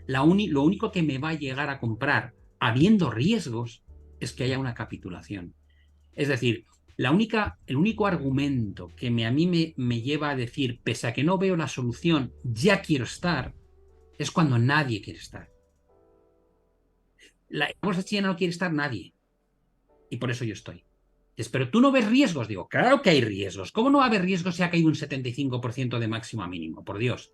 lo único que me va a llegar a comprar habiendo riesgos es que haya una capitulación. Es decir, el único argumento que a mí me lleva a decir, pese a que no veo la solución, ya quiero estar, es cuando nadie quiere estar. La bolsa china no quiere estar nadie. Y por eso yo estoy. Pero tú no ves riesgos. Digo, claro que hay riesgos. ¿Cómo no va a haber riesgos si ha caído un 75% de máximo a mínimo? Por Dios.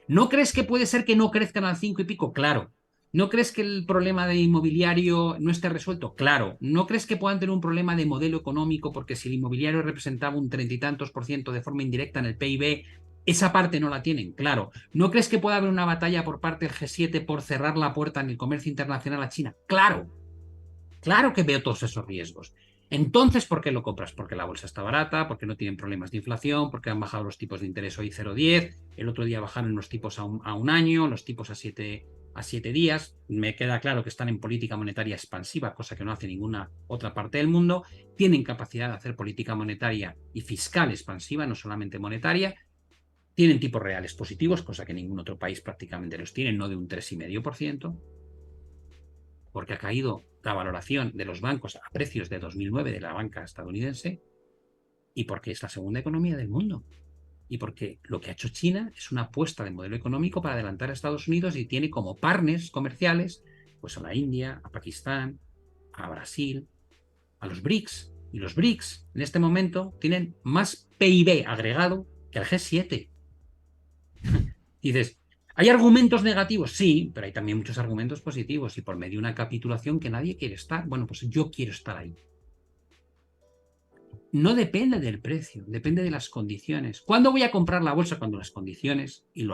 ¿No crees que puede ser que no crezcan al 5 y pico? Claro. ¿No crees que el problema de inmobiliario no esté resuelto? Claro. ¿No crees que puedan tener un problema de modelo económico? Porque si el inmobiliario representaba un 30 y tantos por ciento de forma indirecta en el PIB, esa parte no la tienen. Claro. ¿No crees que pueda haber una batalla por parte del G7 por cerrar la puerta en el comercio internacional a China? Claro. Claro que veo todos esos riesgos. Entonces, ¿por qué lo compras? Porque la bolsa está barata, porque no tienen problemas de inflación, porque han bajado los tipos de interés hoy 0,10, el otro día bajaron los tipos a un año, los tipos a 7 días. Me queda claro que están en política monetaria expansiva, cosa que no hace ninguna otra parte del mundo. Tienen capacidad de hacer política monetaria y fiscal expansiva, no solamente monetaria. Tienen tipos reales positivos, cosa que ningún otro país prácticamente los tiene, no de un 3,5%. Porque ha caído la valoración de los bancos a precios de 2009 de la banca estadounidense y porque es la segunda economía del mundo. Y porque lo que ha hecho China es una apuesta de modelo económico para adelantar a Estados Unidos y tiene como partners comerciales pues a la India, a Pakistán, a Brasil, a los BRICS. Y los BRICS en este momento tienen más PIB agregado que el G7. Y dices, ¿hay argumentos negativos? Sí, pero hay también muchos argumentos positivos y por medio de una capitulación que nadie quiere estar. Bueno, pues yo quiero estar ahí. No depende del precio, depende de las condiciones. ¿Cuándo voy a comprar la bolsa? Cuando las condiciones y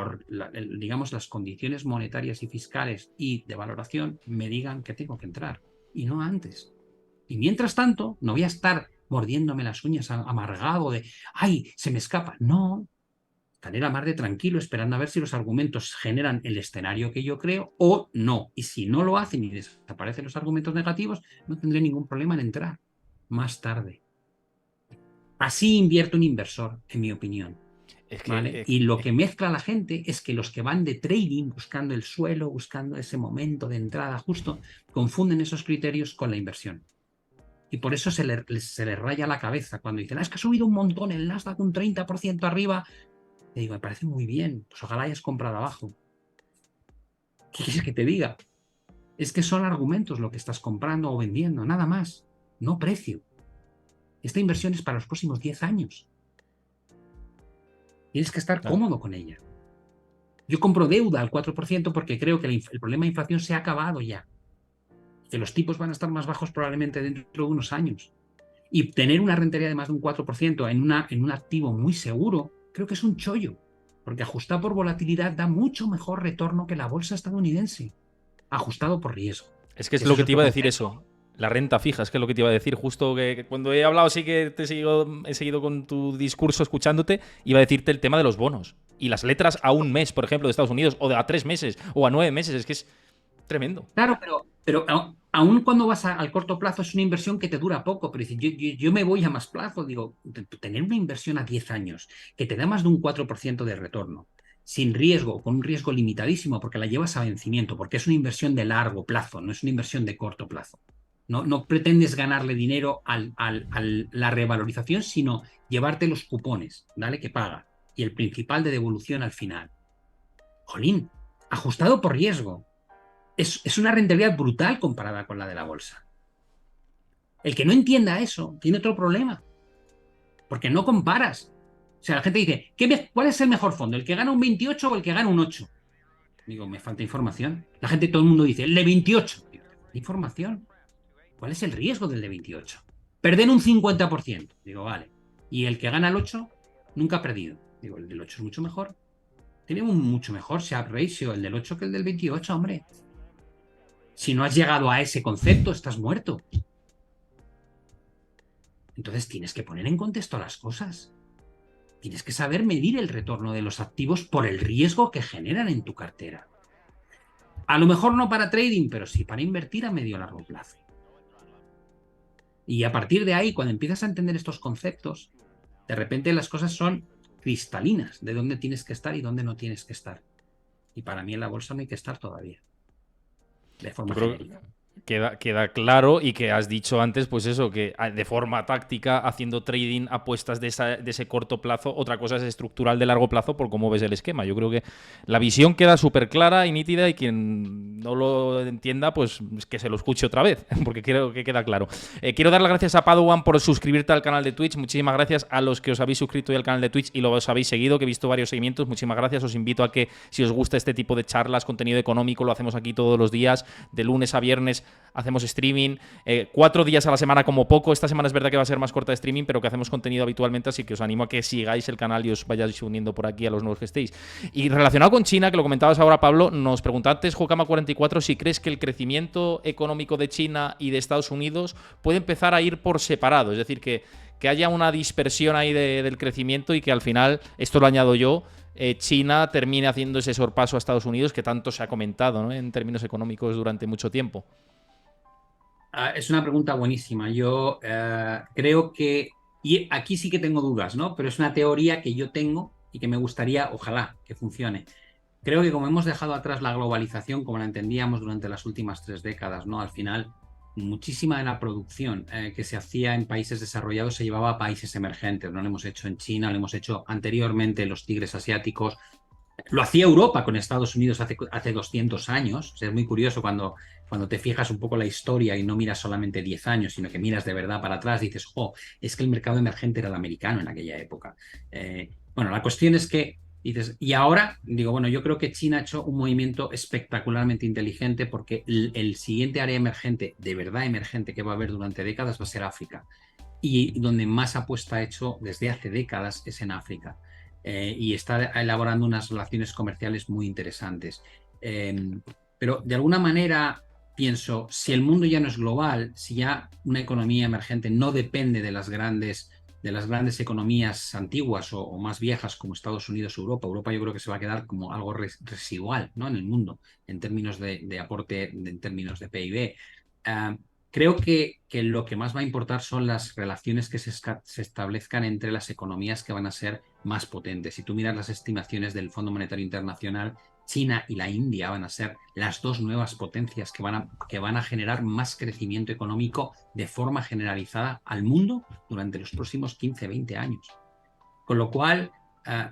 digamos las condiciones monetarias y fiscales y de valoración me digan que tengo que entrar y no antes. Y mientras tanto, no voy a estar mordiéndome las uñas amargado de, ¡ay, se me escapa! No, estaré la mar de tranquilo esperando a ver si los argumentos generan el escenario que yo creo o no. Y si no lo hacen y desaparecen los argumentos negativos, no tendré ningún problema en entrar más tarde. Así invierte un inversor, en mi opinión. Es que, ¿Vale? Y lo que mezcla la gente es que los que van de trading, buscando el suelo, buscando ese momento de entrada justo, confunden esos criterios con la inversión. Y por eso se les raya la cabeza cuando dicen, es que ha subido un montón el Nasdaq un 30% arriba. Le digo, me parece muy bien, pues ojalá hayas comprado abajo. ¿Qué quieres que te diga? Es que son argumentos lo que estás comprando o vendiendo, nada más, no precio. Esta inversión es para los próximos 10 años. Tienes que estar cómodo con ella. Yo compro deuda al 4% porque creo que el problema de inflación se ha acabado ya. Que los tipos van a estar más bajos probablemente dentro de unos años. Y tener una rentabilidad de más de un 4% en un activo muy seguro, creo que es un chollo. Porque ajustado por volatilidad da mucho mejor retorno que la bolsa estadounidense. Ajustado por riesgo. Es que es Si eso lo es que te otro iba a decir concepto. eso. La renta fija, es que es lo que te iba a decir. Justo que cuando he hablado, sí que he seguido con tu discurso escuchándote, iba a decirte el tema de los bonos. Y las letras a un mes, por ejemplo, de Estados Unidos, o de a 3 meses, o a 9 meses. Es que es tremendo. Claro, pero aún cuando vas al corto plazo es una inversión que te dura poco, pero dices, yo me voy a más plazo, digo, tener una inversión a 10 años que te da más de un 4% de retorno, sin riesgo, con un riesgo limitadísimo, porque la llevas a vencimiento, porque es una inversión de largo plazo, no es una inversión de corto plazo. No pretendes ganarle dinero a la revalorización, sino llevarte los cupones, ¿vale? Que paga, y el principal de devolución al final. Jolín, ajustado por riesgo. Es una rentabilidad brutal comparada con la de la bolsa. El que no entienda eso tiene otro problema, porque no comparas. O sea, la gente dice, ¿cuál es el mejor fondo? ¿El que gana un 28 o el que gana un 8? Digo, me falta información. La gente, todo el mundo dice, el de 28. Digo, ¿te falta información? ¿Cuál es el riesgo del de 28? Perder un 50%. Digo, vale. ¿Y el que gana el 8? Nunca ha perdido. Digo, el del 8 es mucho mejor. Tiene un mucho mejor Sharpe ratio el del 8 que el del 28, hombre. Si no has llegado a ese concepto, estás muerto. Entonces tienes que poner en contexto las cosas. Tienes que saber medir el retorno de los activos por el riesgo que generan en tu cartera. A lo mejor no para trading, pero sí para invertir a medio o largo plazo. Y a partir de ahí, cuando empiezas a entender estos conceptos, de repente las cosas son cristalinas de dónde tienes que estar y dónde no tienes que estar. Y para mí en la bolsa no hay que estar todavía, de Yo forma creo genérica. queda claro y que has dicho antes, pues eso, que de forma táctica, haciendo trading, apuestas de ese corto plazo, otra cosa es estructural de largo plazo por cómo ves el esquema. Yo creo que la visión queda súper clara y nítida y quien no lo entienda, pues que se lo escuche otra vez, porque creo que queda claro. Quiero dar las gracias a Paduan por suscribirte al canal de Twitch. Muchísimas gracias a los que os habéis suscrito al canal de Twitch y los habéis seguido, que he visto varios seguimientos. Muchísimas gracias. Os invito a que, si os gusta este tipo de charlas, contenido económico, lo hacemos aquí todos los días, de lunes a viernes. Hacemos streaming 4 días a la semana como poco. Esta semana es verdad que va a ser más corta de streaming, pero que hacemos contenido habitualmente, así que os animo a que sigáis el canal y os vayáis uniendo por aquí a los nuevos que estéis. Y relacionado con China, que lo comentabas ahora, Pablo, nos preguntaba antes Jokama44 si crees que el crecimiento económico de China y de Estados Unidos puede empezar a ir por separado, es decir, que haya una dispersión ahí del crecimiento y que al final, esto lo añado yo, China termine haciendo ese sorpaso a Estados Unidos que tanto se ha comentado, ¿no?, en términos económicos durante mucho tiempo. Es una pregunta buenísima. Yo creo que, y aquí sí que tengo dudas, ¿no? Pero es una teoría que yo tengo y que me gustaría, ojalá, que funcione. Creo que como hemos dejado atrás la globalización como la entendíamos durante las últimas 3 décadas, ¿no? Al final, muchísima de la producción que se hacía en países desarrollados se llevaba a países emergentes, ¿no? Lo hemos hecho en China, lo hemos hecho anteriormente en los tigres asiáticos. Lo hacía Europa con Estados Unidos hace 200 años. O sea, es muy curioso cuando te fijas un poco la historia y no miras solamente 10 años, sino que miras de verdad para atrás, dices, oh, es que el mercado emergente era el americano en aquella época. Bueno, la cuestión es que dices, y ahora, digo, bueno, yo creo que China ha hecho un movimiento espectacularmente inteligente porque el siguiente área emergente, de verdad emergente, que va a haber durante décadas va a ser África. Y donde más apuesta ha hecho desde hace décadas es en África. Y está elaborando unas relaciones comerciales muy interesantes. Pero de alguna manera pienso, si el mundo ya no es global, si ya una economía emergente no depende de las grandes economías antiguas o más viejas como Estados Unidos o Europa, Europa yo creo que se va a quedar como algo residual, ¿no?, en el mundo, en términos de aporte, en términos de PIB. Creo que lo que más va a importar son las relaciones que se establezcan entre las economías que van a ser más potentes. Si tú miras las estimaciones del Fondo Monetario Internacional, China y la India van a ser las dos nuevas potencias que van a generar más crecimiento económico de forma generalizada al mundo durante los próximos 15, 20 años. Con lo cual,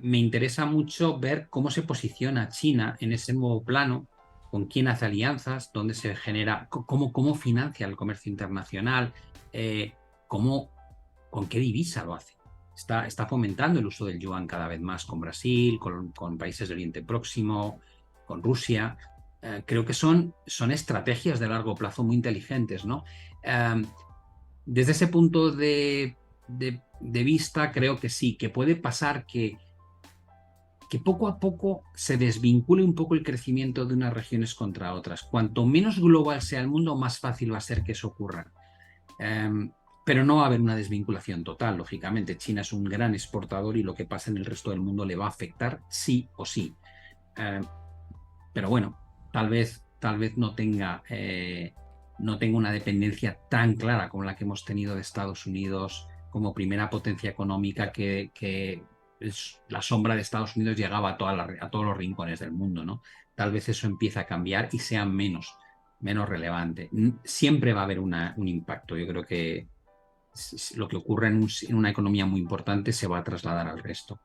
me interesa mucho ver cómo se posiciona China en ese nuevo plano, con quién hace alianzas, dónde se genera, cómo financia el comercio internacional, con qué divisa lo hace. Está fomentando el uso del yuan cada vez más con Brasil, con países del Oriente Próximo, con Rusia. Creo que son estrategias de largo plazo muy inteligentes, ¿no? Desde ese punto de vista, creo que sí, que puede pasar que que poco a poco se desvincule un poco el crecimiento de unas regiones contra otras. Cuanto menos global sea el mundo, más fácil va a ser que eso ocurra. Pero no va a haber una desvinculación total, lógicamente. China es un gran exportador y lo que pasa en el resto del mundo le va a afectar sí o sí. Pero bueno, tal vez no tenga una dependencia tan clara como la que hemos tenido de Estados Unidos como primera potencia económica, que la sombra de Estados Unidos llegaba a todos los rincones del mundo, ¿no? Tal vez eso empiece a cambiar y sea menos relevante. Siempre va a haber un impacto. Yo creo que lo que ocurre en una economía muy importante se va a trasladar al resto.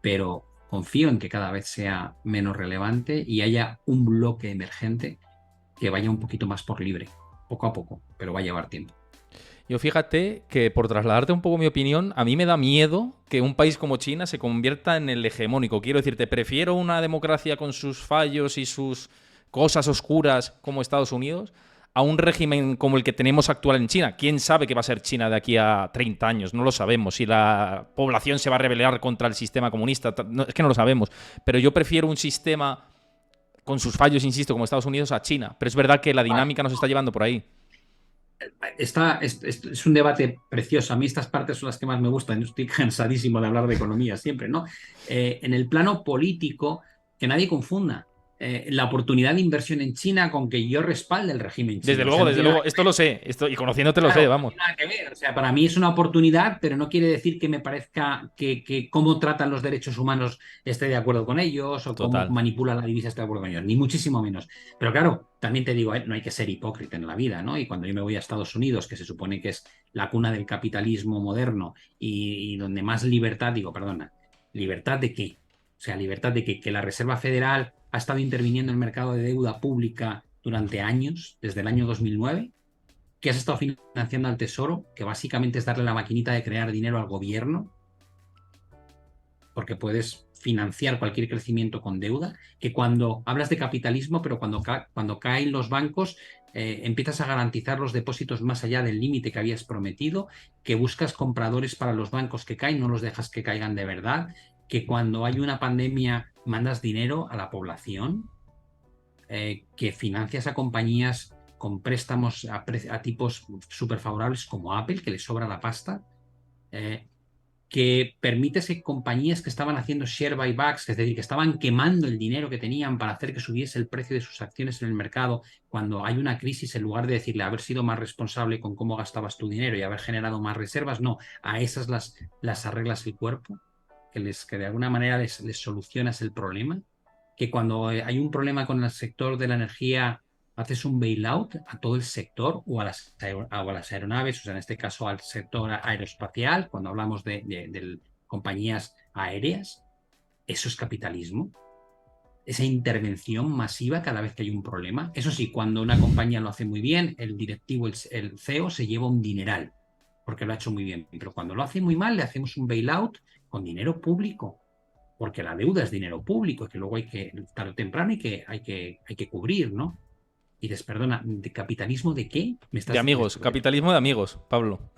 Pero confío en que cada vez sea menos relevante y haya un bloque emergente que vaya un poquito más por libre, poco a poco, pero va a llevar tiempo. Yo fíjate que, por trasladarte un poco mi opinión, a mí me da miedo que un país como China se convierta en el hegemónico. Quiero decirte, prefiero una democracia con sus fallos y sus cosas oscuras como Estados Unidos a un régimen como el que tenemos actual en China. ¿Quién sabe qué va a ser China de aquí a 30 años? No lo sabemos. Si la población se va a rebelar contra el sistema comunista, es que no lo sabemos. Pero yo prefiero un sistema con sus fallos, insisto, como Estados Unidos a China. Pero es verdad que la dinámica nos está llevando por ahí. Es un debate precioso. A mí estas partes son las que más me gustan. Yo estoy cansadísimo de hablar de economía siempre, ¿no? En el plano político, que nadie confunda la oportunidad de inversión en China con que yo respalde el régimen Desde chino. O sea, luego, no desde tiene luego. nada que Esto lo sé. Y conociéndote lo Claro, sé, no vamos. tiene nada que ver. O sea, para mí es una oportunidad, pero no quiere decir que me parezca que cómo tratan los derechos humanos esté de acuerdo con ellos o cómo Total. manipula la divisa esté de acuerdo con ellos, ni muchísimo menos. Pero claro, también te digo, no hay que ser hipócrita en la vida, ¿no? Y cuando yo me voy a Estados Unidos, que se supone que es la cuna del capitalismo moderno y donde más libertad, digo, perdona, ¿libertad de qué? O sea, libertad de que la Reserva Federal ha estado interviniendo en el mercado de deuda pública durante años, desde el año 2009, que has estado financiando al Tesoro, que básicamente es darle la maquinita de crear dinero al gobierno, porque puedes financiar cualquier crecimiento con deuda, que cuando hablas de capitalismo, pero cuando caen los bancos, empiezas a garantizar los depósitos más allá del límite que habías prometido, que buscas compradores para los bancos que caen, no los dejas que caigan de verdad, que cuando hay una pandemia mandas dinero a la población, que financias a compañías con préstamos a tipos súper favorables como Apple, que le sobra la pasta, que permites que compañías que estaban haciendo share buybacks, es decir, que estaban quemando el dinero que tenían para hacer que subiese el precio de sus acciones en el mercado, cuando hay una crisis, en lugar de decirle haber sido más responsable con cómo gastabas tu dinero y haber generado más reservas, no, a esas las arreglas el cuerpo, que de alguna manera les solucionas el problema, que cuando hay un problema con el sector de la energía haces un bailout a todo el sector o a las aeronaves, o sea, en este caso al sector aeroespacial, cuando hablamos de compañías aéreas. Eso es capitalismo. Esa intervención masiva cada vez que hay un problema. Eso sí, cuando una compañía lo hace muy bien, el directivo, el CEO, se lleva un dineral, porque lo ha hecho muy bien. Pero cuando lo hace muy mal, le hacemos un bailout con dinero público, porque la deuda es dinero público, que luego tarde o temprano hay que cubrir, ¿no? Y dices, perdona, ¿de capitalismo de qué? ¿Me De estás amigos. Capitalismo de amigos, Pablo.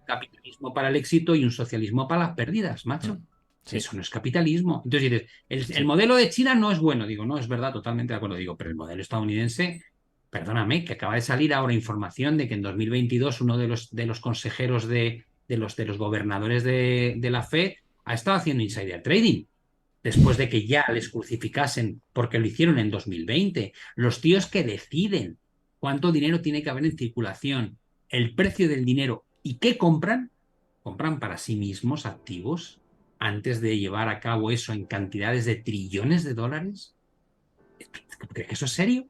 capitalismo para el éxito y un socialismo para las pérdidas, macho? Sí, Eso no es capitalismo. Entonces dices, el sí. modelo de China no es bueno. Digo, no, es verdad, totalmente de acuerdo. Digo, pero el modelo estadounidense, perdóname, que acaba de salir ahora información de que en 2022 uno de los consejeros de los gobernadores de la Fed ha estado haciendo insider trading después de que ya les crucificasen porque lo hicieron en 2020. Los tíos que deciden cuánto dinero tiene que haber en circulación, el precio del dinero y qué compran, compran para sí mismos activos antes de llevar a cabo eso en cantidades de trillones de dólares. ¿Crees que eso es serio?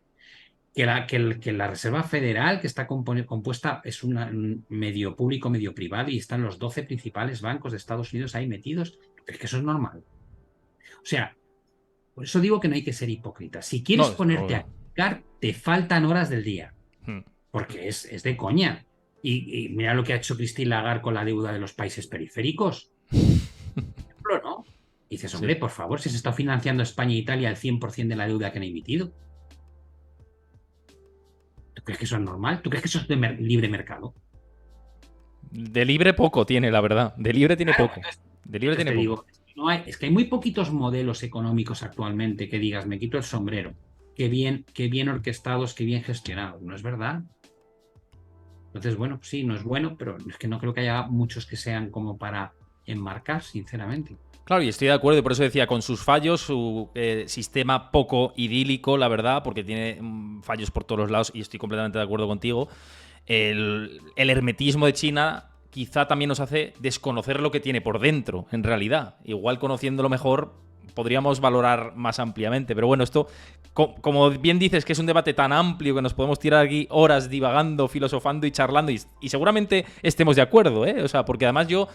Que la Reserva Federal, que está compuesta, es un medio público, medio privado, y están los 12 principales bancos de Estados Unidos ahí metidos. ¿Crees que eso es normal? O sea, por eso digo que no hay que ser hipócrita. Si No, quieres desde luego ponerte que a criticar, te faltan horas del día, no. porque es de coña. Y mira lo que ha hecho Christine Lagarde con la deuda de los países periféricos. Por ejemplo, ¿no? Y dices, Sí. hombre, por favor, si se está financiando España e Italia al 100% de la deuda que han emitido. ¿Tú crees que eso es normal? ¿Tú crees que eso es de libre mercado? De libre poco tiene, la verdad. De libre tiene Claro, poco. De libre entonces tiene te poco. digo, no hay, es que hay muy poquitos modelos económicos actualmente que digas, me quito el sombrero, qué bien orquestados, qué bien gestionados. No es verdad. Entonces, bueno, sí, no es bueno, pero es que no creo que haya muchos que sean como para enmarcar, sinceramente. Claro, y estoy de acuerdo, y por eso decía, con sus fallos, su sistema poco idílico, la verdad, porque tiene fallos por todos los lados, y estoy completamente de acuerdo contigo. El hermetismo de China quizá también nos hace desconocer lo que tiene por dentro, en realidad. Igual conociéndolo mejor, podríamos valorar más ampliamente. Pero bueno, esto, como bien dices, que es un debate tan amplio que nos podemos tirar aquí horas divagando, filosofando y charlando, y seguramente estemos de acuerdo, ¿eh? O sea, porque además yo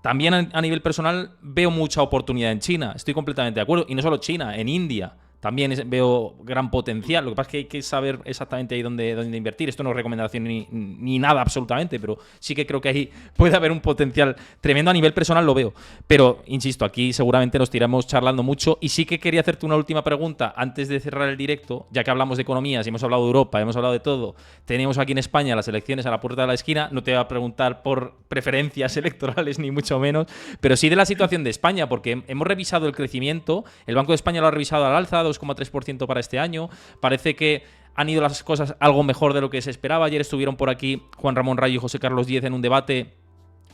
también a nivel personal veo mucha oportunidad en China. Estoy completamente de acuerdo. Y no solo China, en India también veo gran potencial. Lo que pasa es que hay que saber exactamente ahí dónde invertir. Esto no es recomendación ni nada absolutamente, pero sí que creo que ahí puede haber un potencial tremendo. A nivel personal lo veo. Pero, insisto, aquí seguramente nos tiramos charlando mucho. Y sí que quería hacerte una última pregunta antes de cerrar el directo, ya que hablamos de economías y hemos hablado de Europa, hemos hablado de todo. Tenemos aquí en España las elecciones a la puerta de la esquina. No te voy a preguntar por preferencias electorales, ni mucho menos, pero sí de la situación de España, porque hemos revisado el crecimiento. El Banco de España lo ha revisado al alza, 2,3% para este año. Parece que han ido las cosas algo mejor de lo que se esperaba. Ayer estuvieron por aquí Juan Ramón Rayo y José Carlos Díez en un debate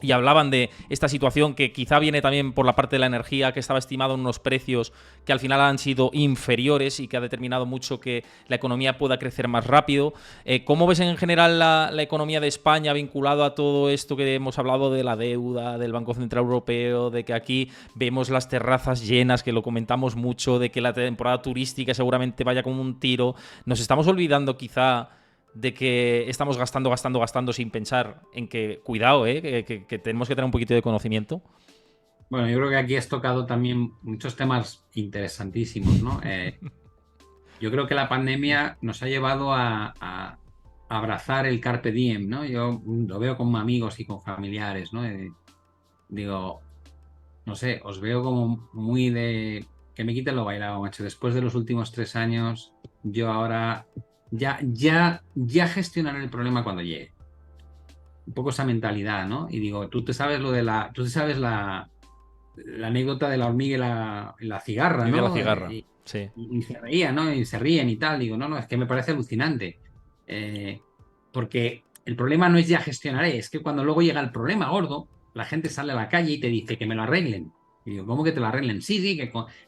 y hablaban de esta situación que quizá viene también por la parte de la energía, que estaba estimado en unos precios que al final han sido inferiores y que ha determinado mucho que la economía pueda crecer más rápido. ¿Cómo ves en general la economía de España vinculado a todo esto que hemos hablado de la deuda, del Banco Central Europeo, de que aquí vemos las terrazas llenas, que lo comentamos mucho, de que la temporada turística seguramente vaya como un tiro? ¿Nos estamos olvidando quizá de que estamos gastando sin pensar en que, cuidado, que tenemos que tener un poquito de conocimiento? Bueno, yo creo que aquí has tocado también muchos temas interesantísimos, ¿no? Yo creo que la pandemia nos ha llevado a abrazar el carpe diem, ¿no? Yo lo veo con amigos y con familiares, ¿no? Digo, no sé, os veo como muy de que me quiten lo bailado, macho. Después de los últimos 3 años, yo ahora ya gestionaré el problema cuando llegue. Un poco esa mentalidad, ¿no? Y digo, tú te sabes la anécdota de la hormiga y la cigarra, Y de la ¿no? cigarra, sí. Y se reían, ¿no? Y se ríen y tal. Digo, no, no, es que me parece alucinante. Eh, Porque el problema no es ya gestionaré, es que cuando luego llega el problema gordo, la gente sale a la calle y te dice que me lo arreglen. Y digo, ¿cómo que te lo arreglen? Sí, sí,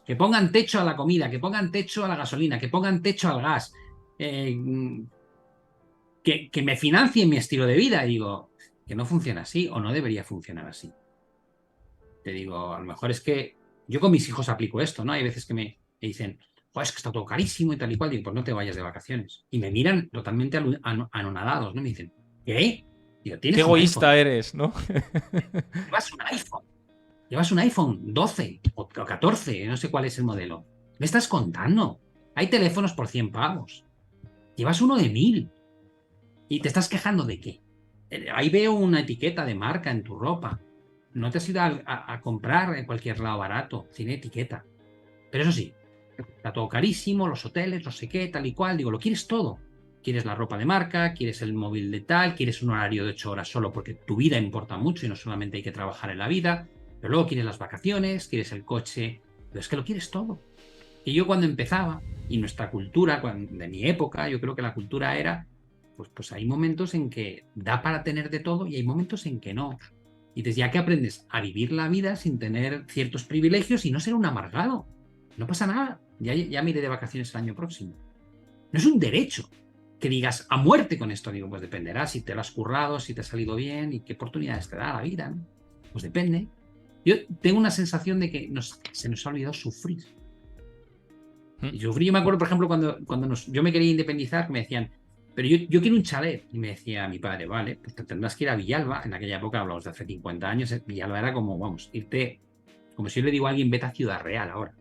que pongan techo a la comida, que pongan techo a la gasolina, que pongan techo al gas, eh, que me financien mi estilo de vida. Y digo, que no funciona así o no debería funcionar así. Te digo, a lo mejor es que yo con mis hijos aplico esto, ¿no? Hay veces que me dicen, "Joder, es que está todo carísimo y tal y cual". Digo, pues no te vayas de vacaciones. Y me miran totalmente anonadados, ¿no? Me dicen, ¿qué? Digo, Qué tienes un egoísta iPhone, eres, ¿no? llevas un iPhone, llevas un iPhone 12 o 14, no sé cuál es el modelo. ¿Me estás contando? Hay teléfonos por 100 pavos. Llevas uno de 1000 y te estás quejando de qué. Ahí veo una etiqueta de marca en tu ropa. No te has ido a comprar en cualquier lado barato, tiene etiqueta. Pero eso sí, está todo carísimo, los hoteles, no sé qué, tal y cual. Digo, lo quieres todo. Quieres la ropa de marca, quieres el móvil de tal, quieres un horario de 8 horas solo porque tu vida importa mucho y no solamente hay que trabajar en la vida. Pero luego quieres las vacaciones, quieres el coche. Pero es que lo quieres todo. Y yo cuando empezaba, y nuestra cultura, de mi época, yo creo que la cultura era, pues hay momentos en que da para tener de todo y hay momentos en que no. Y desde ya que aprendes a vivir la vida sin tener ciertos privilegios y no ser un amargado. No pasa nada. Ya me iré de vacaciones el año próximo. No es un derecho que digas a muerte con esto. Digo, pues dependerá si te lo has currado, si te ha salido bien y qué oportunidades te da la vida, ¿no? Pues depende. Yo tengo una sensación de que se nos ha olvidado sufrir. Y yo me acuerdo, por ejemplo, cuando yo me quería independizar, me decían, pero yo quiero un chalet. Y me decía mi padre, vale, pues te tendrás que ir a Villalba. En aquella época, hablamos de hace 50 años, Villalba era como, vamos, irte, como si yo le digo a alguien, vete a Ciudad Real ahora.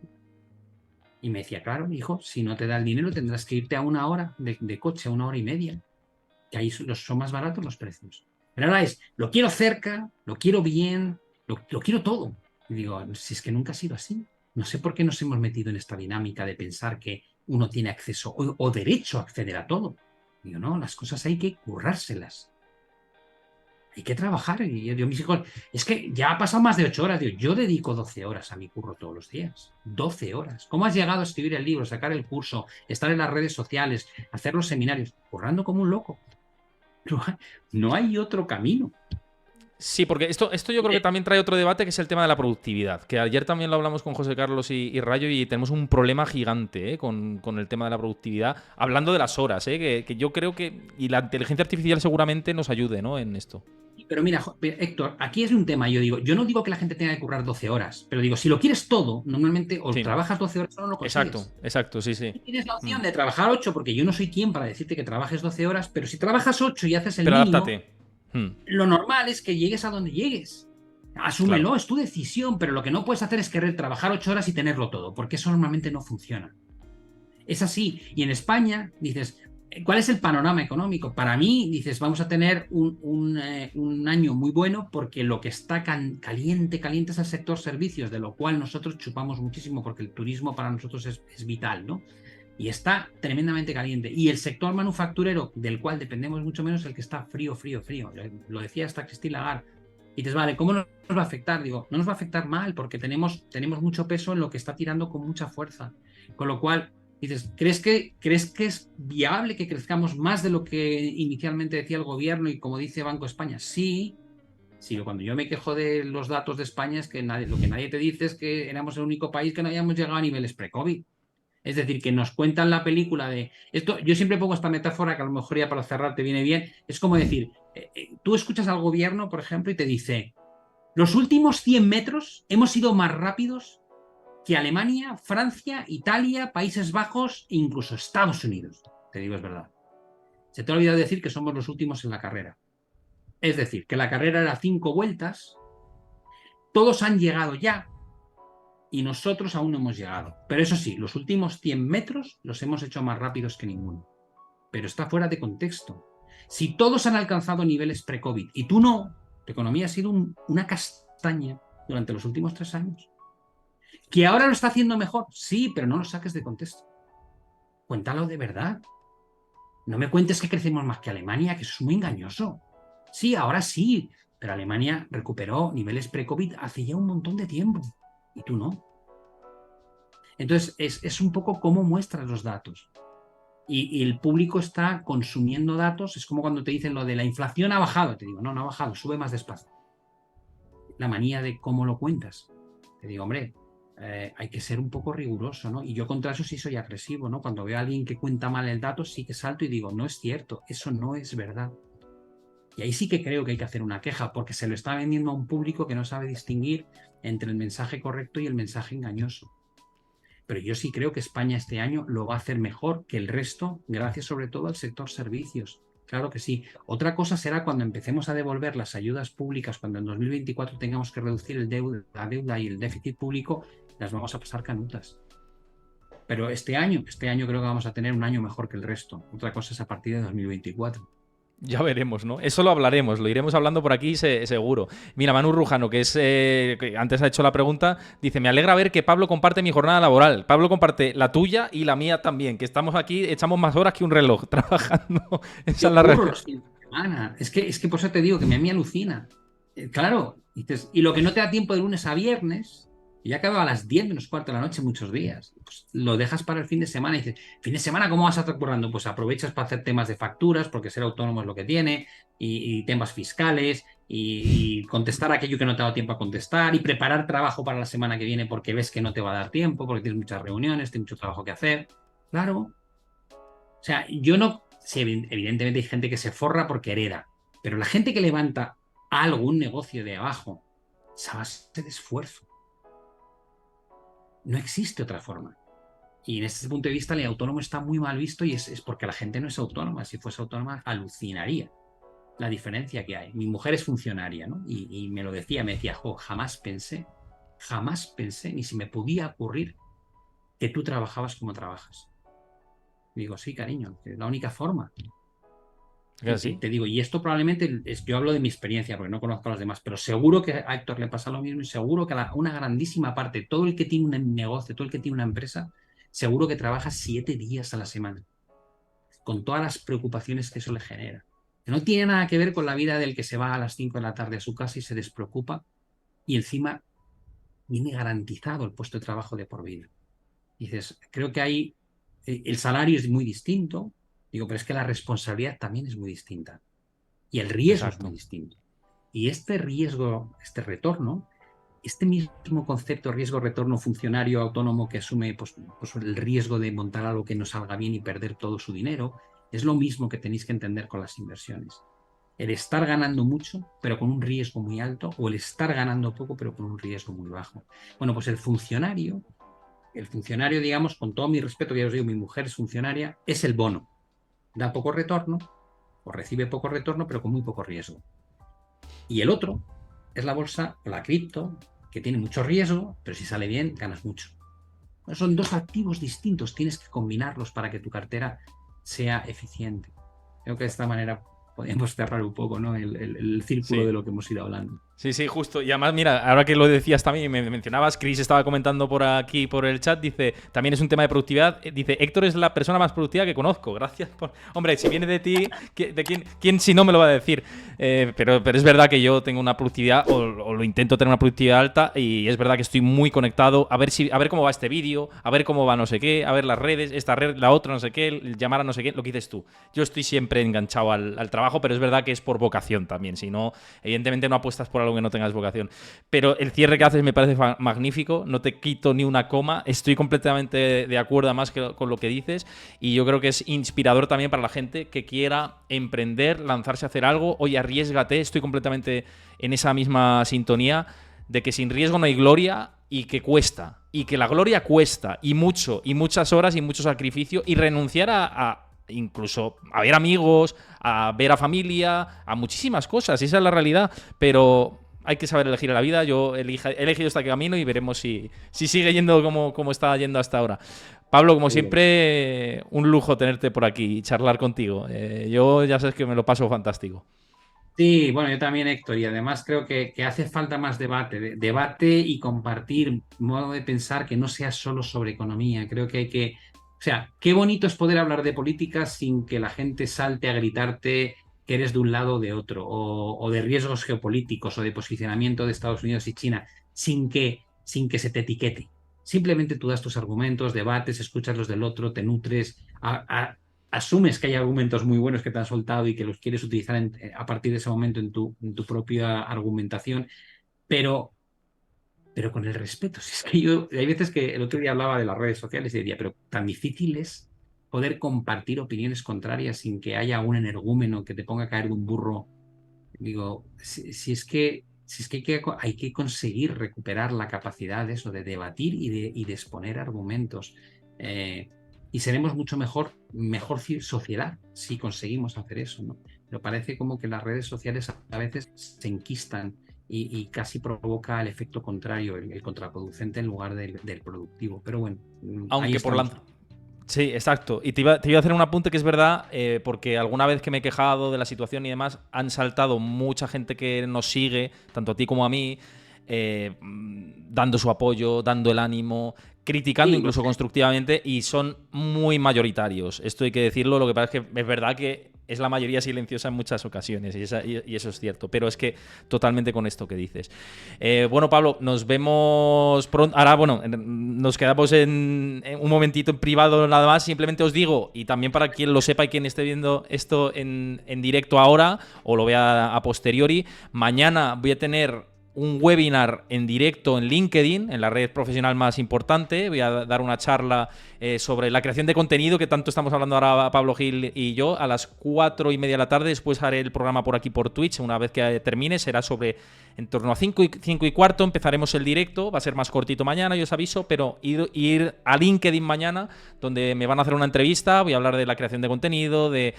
Y me decía, claro, hijo, si no te da el dinero, tendrás que irte a 1 hora de coche, a 1 hora y media, que ahí son más baratos los precios. Pero ahora es, lo quiero cerca, lo quiero bien, lo quiero todo. Y digo, si es que nunca ha sido así. No sé por qué nos hemos metido en esta dinámica de pensar que uno tiene acceso o derecho a acceder a todo. Digo, no, las cosas hay que currárselas. hay que trabajar. Y yo digo, mis hijos, es que ya ha pasado más de 8 horas. Digo, yo dedico 12 horas a mi curro todos los días. 12 horas. ¿Cómo has llegado a escribir el libro, sacar el curso, estar en las redes sociales, hacer los seminarios? Currando como un loco. No hay, no hay otro camino. Sí, porque esto yo creo que también trae otro debate, que es el tema de la productividad. Que ayer también lo hablamos con José Carlos y Rayo, y tenemos un problema gigante con el tema de la productividad. Hablando de las horas, que yo creo que. Y la inteligencia artificial seguramente nos ayude, ¿no? En esto. Pero mira, Héctor, aquí es un tema. Yo no digo que la gente tenga que currar 12 horas, pero digo, si lo quieres todo, normalmente o Sí. trabajas 12 horas o no lo Exacto, consigues. exacto, sí, sí. Y tienes la opción de trabajar 8, porque yo no soy quien para decirte que trabajes 12 horas, pero si trabajas 8 y haces el Pero mínimo, adáptate. Mm, lo normal es que llegues a donde llegues. claro. Asúmelo, es tu decisión, pero lo que no puedes hacer es querer trabajar 8 horas y tenerlo todo, porque eso normalmente no funciona. Es así. Y en España dices, ¿cuál es el panorama económico? Para mí, dices, vamos a tener un año muy bueno porque lo que está caliente es el sector servicios, de lo cual nosotros chupamos muchísimo porque el turismo para nosotros es vital, ¿no? Y está tremendamente caliente. Y el sector manufacturero, del cual dependemos mucho menos, es el que está frío, frío, frío. Lo decía hasta Christine Lagarde. Y dices, vale, ¿cómo nos va a afectar? Digo, no nos va a afectar mal porque tenemos mucho peso en lo que está tirando con mucha fuerza. Con lo cual, dices, ¿crees que es viable que crezcamos más de lo que inicialmente decía el gobierno y como dice Banco España? Sí. Sí, cuando yo me quejo de los datos de España es que lo que nadie te dice es que éramos el único país que no habíamos llegado a niveles pre-COVID. Es decir, que nos cuentan la película de esto. Yo siempre pongo esta metáfora que a lo mejor ya para cerrar te viene bien. Es como decir, tú escuchas al gobierno, por ejemplo, y te dice, los últimos 100 metros hemos sido más rápidos que Alemania, Francia, Italia, Países Bajos e incluso Estados Unidos. Te digo, es verdad. Se te ha olvidado decir que somos los últimos en la carrera. Es decir, que la carrera era 5 vueltas, todos han llegado ya, y nosotros aún no hemos llegado. Pero eso sí, los últimos 100 metros los hemos hecho más rápidos que ninguno. Pero está fuera de contexto. Si todos han alcanzado niveles pre-COVID y tú no, tu economía ha sido una castaña durante los últimos 3 años. ¿Que ahora lo está haciendo mejor? Sí, pero no lo saques de contexto. Cuéntalo de verdad. No me cuentes que crecemos más que Alemania, que eso es muy engañoso. Sí, ahora sí, pero Alemania recuperó niveles pre-COVID hace ya un montón de tiempo y tú no. Entonces, es un poco cómo muestras los datos. Y el público está consumiendo datos. Es como cuando te dicen lo de la inflación ha bajado. Te digo, no, no ha bajado, sube más despacio. La manía de cómo lo cuentas. Te digo, hombre, hay que ser un poco riguroso, ¿no? Y yo contra eso sí soy agresivo, ¿no? Cuando veo a alguien que cuenta mal el dato, sí que salto y digo, no es cierto, eso no es verdad. Y ahí sí que creo que hay que hacer una queja, porque se lo está vendiendo a un público que no sabe distinguir entre el mensaje correcto y el mensaje engañoso. Pero yo sí creo que España este año lo va a hacer mejor que el resto, gracias sobre todo al sector servicios. Claro que sí. Otra cosa será cuando empecemos a devolver las ayudas públicas, cuando en 2024 tengamos que reducir la deuda y el déficit público, las vamos a pasar canutas. Pero este año creo que vamos a tener un año mejor que el resto. Otra cosa es a partir de 2024. Ya veremos, ¿no? Eso lo hablaremos, lo iremos hablando por aquí seguro. Mira, Manu Rujano, que antes ha hecho la pregunta, dice, me alegra ver que Pablo comparte mi jornada laboral. Pablo comparte la tuya y la mía también, que estamos aquí, echamos más horas que un reloj trabajando. Esa es la Ocurro realidad. los fines de semana. Es que por eso te digo que me alucina. Claro, y lo que no te da tiempo de lunes a viernes, ya acaba a las 10 menos cuarto de la noche muchos días. Pues lo dejas para el fin de semana y dices, fin de semana, ¿cómo vas a estar currando? Pues aprovechas para hacer temas de facturas, porque ser autónomo es lo que tiene, y temas fiscales, y contestar aquello que no te ha dado tiempo a contestar, y preparar trabajo para la semana que viene porque ves que no te va a dar tiempo, porque tienes muchas reuniones, tienes mucho trabajo que hacer. Claro. O sea, yo no. Sí, evidentemente hay gente que se forra porque hereda, pero la gente que levanta algún negocio de abajo es a base de esfuerzo. No existe otra forma. Y en ese punto de vista, el autónomo está muy mal visto y es porque la gente no es autónoma. Si fuese autónoma, alucinaría la diferencia que hay. Mi mujer es funcionaria, ¿no? Y me lo decía, me decía, jo, jamás pensé, ni si me podía ocurrir que tú trabajabas como trabajas. Digo, sí, cariño, es la única forma. Y ¿Sí? te digo, y esto probablemente, yo hablo de mi experiencia porque no conozco a los demás, pero seguro que a Héctor le pasa lo mismo y seguro que a una grandísima parte, todo el que tiene un negocio, todo el que tiene una empresa, seguro que trabaja 7 días a la semana, con todas las preocupaciones que eso le genera. que no tiene nada que ver con la vida del que se va a las 5 de la tarde a su casa y se despreocupa y encima viene garantizado el puesto de trabajo de por vida. Dices, creo que hay, el salario es muy distinto, digo, pero es que la responsabilidad también es muy distinta y el riesgo es muy Exacto. distinto. Y este riesgo, este retorno, este mismo concepto riesgo-retorno funcionario autónomo que asume pues el riesgo de montar algo que no salga bien y perder todo su dinero, es lo mismo que tenéis que entender con las inversiones. El estar ganando mucho, pero con un riesgo muy alto, o el estar ganando poco, pero con un riesgo muy bajo. Bueno, pues el funcionario, digamos, con todo mi respeto, ya os digo, mi mujer es funcionaria, es el bono. Da poco retorno, o recibe poco retorno, pero con muy poco riesgo. Y el otro es la bolsa o la cripto, que tiene mucho riesgo, pero si sale bien, ganas mucho. Son dos activos distintos, tienes que combinarlos para que tu cartera sea eficiente. Creo que de esta manera podemos cerrar un poco, ¿no? el círculo de Sí. lo que hemos ido hablando. Sí, sí, justo. Y además, mira, ahora que lo decías también, me mencionabas, Chris estaba comentando por aquí, por el chat, dice, también es un tema de productividad. Dice, Héctor es la persona más productiva que conozco. Gracias por... Hombre, si viene de ti, ¿de quién si no me lo va a decir? Pero es verdad que yo tengo una productividad, o lo intento tener una productividad alta, y es verdad que estoy muy conectado a ver cómo va este vídeo, a ver cómo va no sé qué, a ver las redes, esta red, la otra no sé qué, llamar a no sé qué, lo que dices tú. Yo estoy siempre enganchado al trabajo, pero es verdad que es por vocación también. Si no, evidentemente no apuestas por algo que no tengas vocación. Pero el cierre que haces me parece magnífico, no te quito ni una coma, estoy completamente de acuerdo además con lo que dices, y yo creo que es inspirador también para la gente que quiera emprender, lanzarse a hacer algo. Oye, arriésgate, estoy completamente en esa misma sintonía de que sin riesgo no hay gloria y que cuesta, y que la gloria cuesta, y mucho, y muchas horas y mucho sacrificio, y renunciar a incluso a ver amigos, a ver a familia, a muchísimas cosas, esa es la realidad, pero hay que saber elegir en la vida. Yo he elegido este camino y veremos si sigue yendo como está yendo hasta ahora. Pablo, como siempre, un lujo tenerte por aquí y charlar contigo. Yo ya sabes que me lo paso fantástico. Sí, bueno, yo también, Héctor, y además creo que hace falta más debate, debate y compartir modo de pensar que no sea solo sobre economía. Creo que hay que, o sea, qué bonito es poder hablar de política sin que la gente salte a gritarte que eres de un lado o de otro, o de riesgos geopolíticos o de posicionamiento de Estados Unidos y China, sin que se te etiquete. Simplemente tú das tus argumentos, debates, escuchas los del otro, te nutres, asumes que hay argumentos muy buenos que te han soltado y que los quieres utilizar a partir de ese momento en tu propia argumentación, pero, pero con el respeto. Si es que hay veces que el otro día hablaba de las redes sociales y diría, pero tan difícil es poder compartir opiniones contrarias sin que haya un energúmeno que te ponga a caer de un burro. Digo, si es que hay que conseguir recuperar la capacidad de eso, de debatir y de exponer argumentos. Eh, y seremos mucho mejor sociedad si conseguimos hacer eso, ¿no? Pero parece como que las redes sociales a veces se enquistan y casi provoca el efecto contrario, el contraproducente en lugar del productivo. Pero bueno, ahí Aunque por estamos. la... Sí, exacto. Y te iba a hacer un apunte que es verdad, porque alguna vez que me he quejado de la situación y demás, han saltado mucha gente que nos sigue, tanto a ti como a mí, dando su apoyo, dando el ánimo, criticando Sí, lo incluso sé. constructivamente, y son muy mayoritarios. Esto hay que decirlo, lo que pasa es que es verdad que es la mayoría silenciosa en muchas ocasiones, y eso es cierto, pero es que totalmente con esto que dices. Bueno, Pablo, nos vemos pronto. Ahora, bueno, nos quedamos en un momentito en privado nada más. Simplemente os digo, y también para quien lo sepa y quien esté viendo esto en directo ahora o lo vea a posteriori, mañana voy a tener un webinar en directo en LinkedIn, en la red profesional más importante. Voy a dar una charla sobre la creación de contenido, que tanto estamos hablando ahora Pablo Gil y yo, a las 4:30 de la tarde. Después haré el programa por aquí por Twitch. Una vez que termine, será sobre en torno a 5:15. Empezaremos el directo. Va a ser más cortito mañana, yo os aviso, pero ir a LinkedIn mañana, donde me van a hacer una entrevista. Voy a hablar de la creación de contenido, de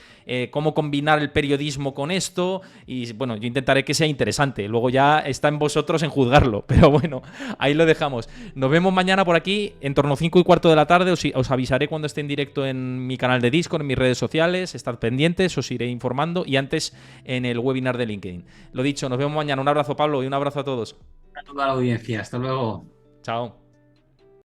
cómo combinar el periodismo con esto, y bueno, yo intentaré que sea interesante. Luego ya está en vosotros en juzgarlo, pero bueno, ahí lo dejamos. Nos vemos mañana por aquí, en torno a 5:15 de la tarde. Os avisaré cuando esté en directo en mi canal de Discord, en mis redes sociales. Estad pendientes, os iré informando, y antes en el webinar de LinkedIn. Lo dicho, nos vemos mañana. Un abrazo, Pablo, y un abrazo a todos. A toda la audiencia. Hasta luego. Chao.